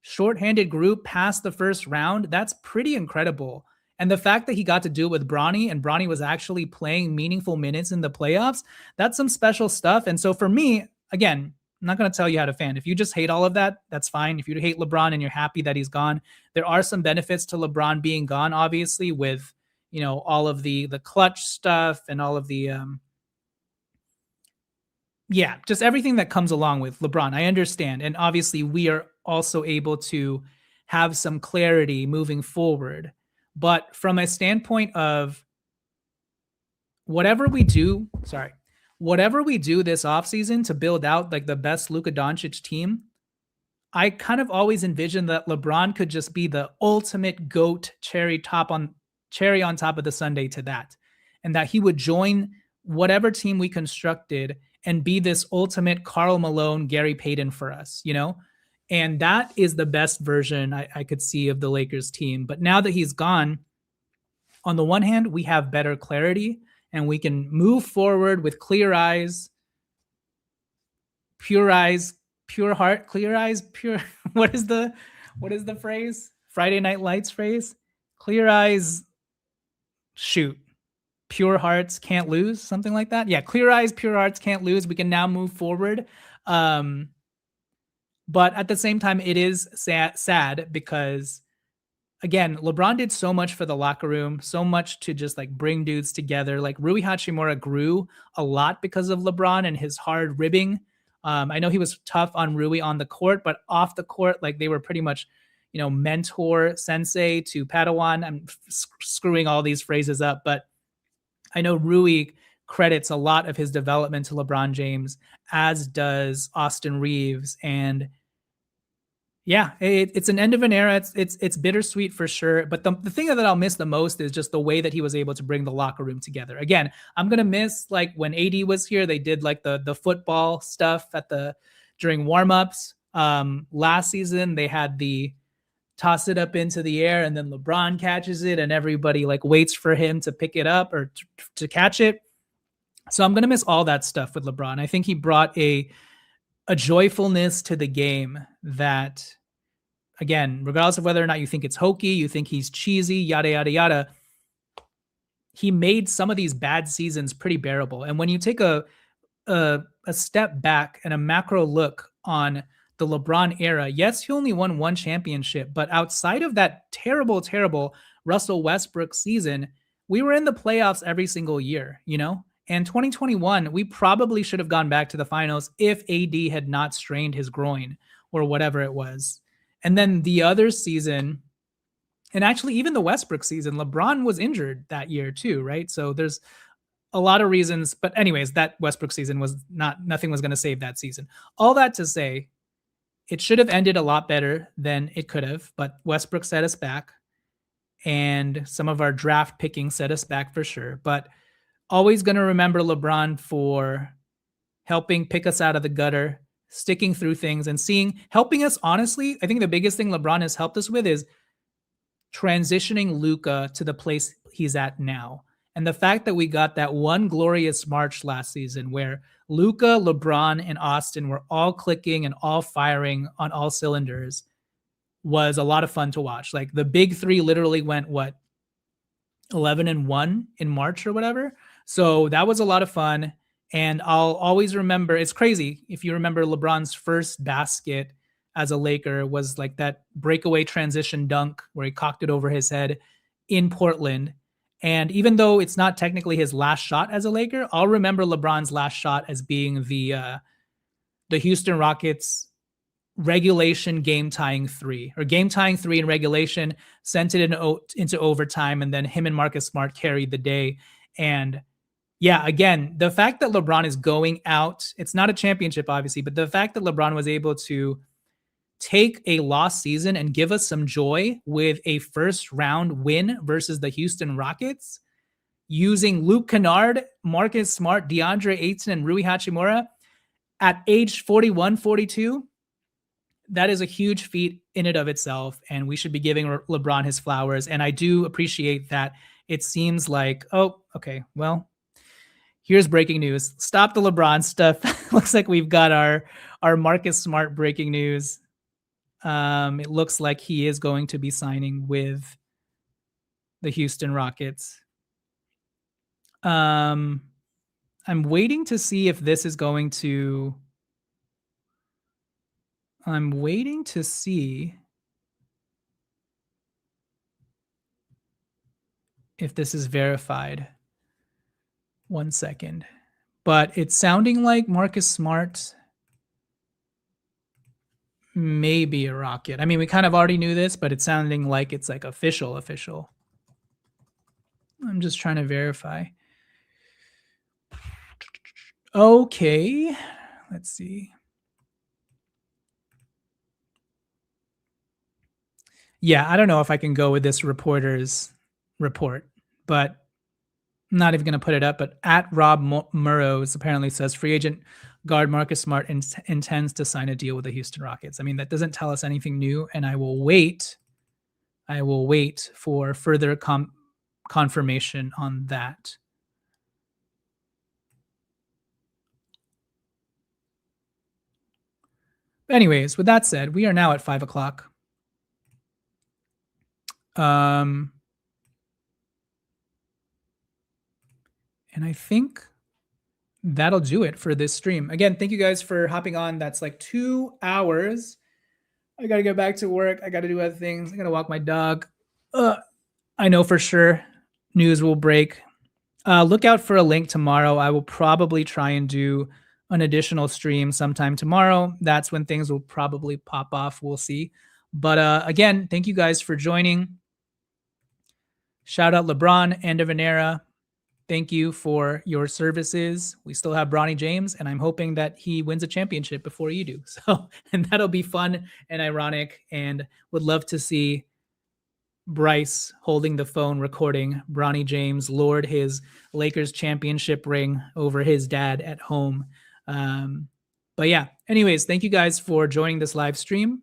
shorthanded group past the first round, that's pretty incredible. And the fact that he got to do it with Bronny and Bronny was actually playing meaningful minutes in the playoffs, that's some special stuff. And so for me, again, I'm not going to tell you how to fan. If you just hate all of that, that's fine. If you hate LeBron and you're happy that he's gone, there are some benefits to LeBron being gone, obviously, with all of the clutch stuff and all of the just everything that comes along with LeBron. I understand. And obviously we are also able to have some clarity moving forward. But from a standpoint of whatever we do this offseason to build out like the best Luka Doncic team, I kind of always envisioned that LeBron could just be the ultimate GOAT cherry on top of the sundae to that, and that he would join whatever team we constructed and be this ultimate Karl Malone, Gary Payton for us, and that is the best version I could see of the Lakers team. But now that he's gone, on the one hand, we have better clarity and we can move forward with clear eyes, pure heart, clear eyes, pure. What is the phrase? Friday Night Lights phrase? Clear eyes, shoot, pure hearts can't lose, something like that. Yeah, clear eyes, pure hearts can't lose. We can now move forward. But at the same time, it is sad because, again, LeBron did so much for the locker room, so much to just like bring dudes together. Like Rui Hachimura grew a lot because of LeBron and his hard ribbing. I know he was tough on Rui on the court, but off the court, like they were pretty much mentor sensei to Padawan. I'm screwing all these phrases up, but I know Rui credits a lot of his development to LeBron James, as does Austin Reeves. And yeah, it's an end of an era. It's bittersweet for sure. But the thing that I'll miss the most is just the way that he was able to bring the locker room together. Again, I'm gonna miss like when AD was here, they did like the football stuff during warmups. Last season they had the toss it up into the air and then LeBron catches it and everybody like waits for him to pick it up or to catch it. So I'm going to miss all that stuff with LeBron. I think he brought a joyfulness to the game that again, regardless of whether or not you think it's hokey, you think he's cheesy, yada, yada, yada, he made some of these bad seasons pretty bearable. And when you take a step back and a macro look on the LeBron era, yes, he only won one championship, but outside of that terrible, terrible Russell Westbrook season, we were in the playoffs every single year, you know? And 2021, we probably should have gone back to the finals if AD had not strained his groin or whatever it was. And then the other season, and actually even the Westbrook season, LeBron was injured that year too, right? So there's a lot of reasons, but anyways, that Westbrook season was nothing was going to save that season. All that to say, it should have ended a lot better than it could have, but Westbrook set us back and some of our draft picking set us back for sure. But always going to remember LeBron for helping pick us out of the gutter, sticking through things and helping us. Honestly, I think the biggest thing LeBron has helped us with is transitioning Luka to the place he's at now. And the fact that we got that one glorious March last season where Luka, LeBron, and Austin were all clicking and all firing on all cylinders was a lot of fun to watch. Like the big three literally went, 11-1 in March or whatever. So that was a lot of fun. And I'll always remember, it's crazy. If you remember LeBron's first basket as a Laker was like that breakaway transition dunk where he cocked it over his head in Portland. And even though it's not technically his last shot as a Laker, I'll remember LeBron's last shot as being the Houston Rockets regulation game tying three in regulation, sent it into overtime, and then him and Marcus Smart carried the day. And yeah, again, the fact that LeBron is going out, it's not a championship, obviously, but the fact that LeBron was able to take a lost season and give us some joy with a first round win versus the Houston Rockets using Luke Kennard, Marcus Smart, DeAndre Ayton, and Rui Hachimura at age 41, 42. That is a huge feat in and of itself, and we should be giving LeBron his flowers. And I do appreciate that it seems like, oh, okay, well, here's breaking news. Stop the LeBron stuff. Looks like we've got our Marcus Smart breaking news. It looks like he is going to be signing with the Houston Rockets. I'm waiting to see if this is going to... I'm waiting to see if this is verified. 1 second. But it's sounding like Marcus Smart may be a Rocket. I mean, we kind of already knew this, but it's sounding like it's like official. I'm just trying to verify. Okay, let's see. Yeah, I don't know if I can go with this reporter's report, but I'm not even going to put it up. But at Rob Murrows apparently says free agent guard Marcus Smart intends to sign a deal with the Houston Rockets. I mean, that doesn't tell us anything new, and I will wait for further confirmation on that. Anyways, with that said, we are now at 5 o'clock. And I think that'll do it for this stream. Again, thank you guys for hopping on. That's like 2 hours. I got to get back to work. I got to do other things. I got to walk my dog. I know for sure news will break. Look out for a link tomorrow. I will probably try and do an additional stream sometime tomorrow. That's when things will probably pop off. We'll see. But again, thank you guys for joining. Shout out LeBron, end of an era. Thank you for your services. We still have Bronny James, and I'm hoping that he wins a championship before you do. So, and that'll be fun and ironic, and would love to see Bryce holding the phone recording Bronny James lord his Lakers championship ring over his dad at home. But yeah, anyways, thank you guys for joining this live stream.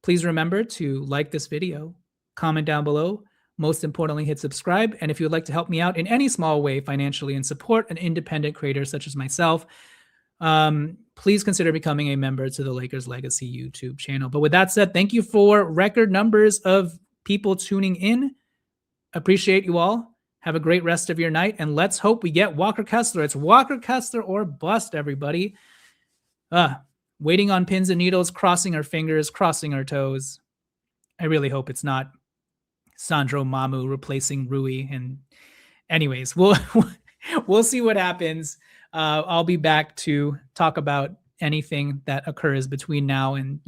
Please remember to like this video, comment down below. Most importantly, hit subscribe. And if you would like to help me out in any small way financially and support an independent creator such as myself, please consider becoming a member to the Lakers Legacy YouTube channel. But with that said, thank you for record numbers of people tuning in. Appreciate you all. Have a great rest of your night. And let's hope we get Walker Kessler. It's Walker Kessler or bust, everybody. Waiting on pins and needles, crossing our fingers, crossing our toes. I really hope it's not Sandro Mamu replacing Rui. And anyways, we'll see what happens. I'll be back to talk about anything that occurs between now and,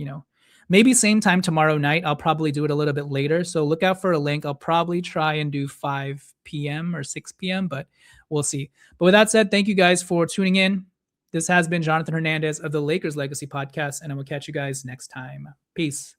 maybe same time tomorrow night. I'll probably do it a little bit later. So look out for a link. I'll probably try and do 5 p.m. or 6 p.m., but we'll see. But with that said, thank you guys for tuning in. This has been Jonathan Hernandez of the Lakers Legacy Podcast, and I will catch you guys next time. Peace.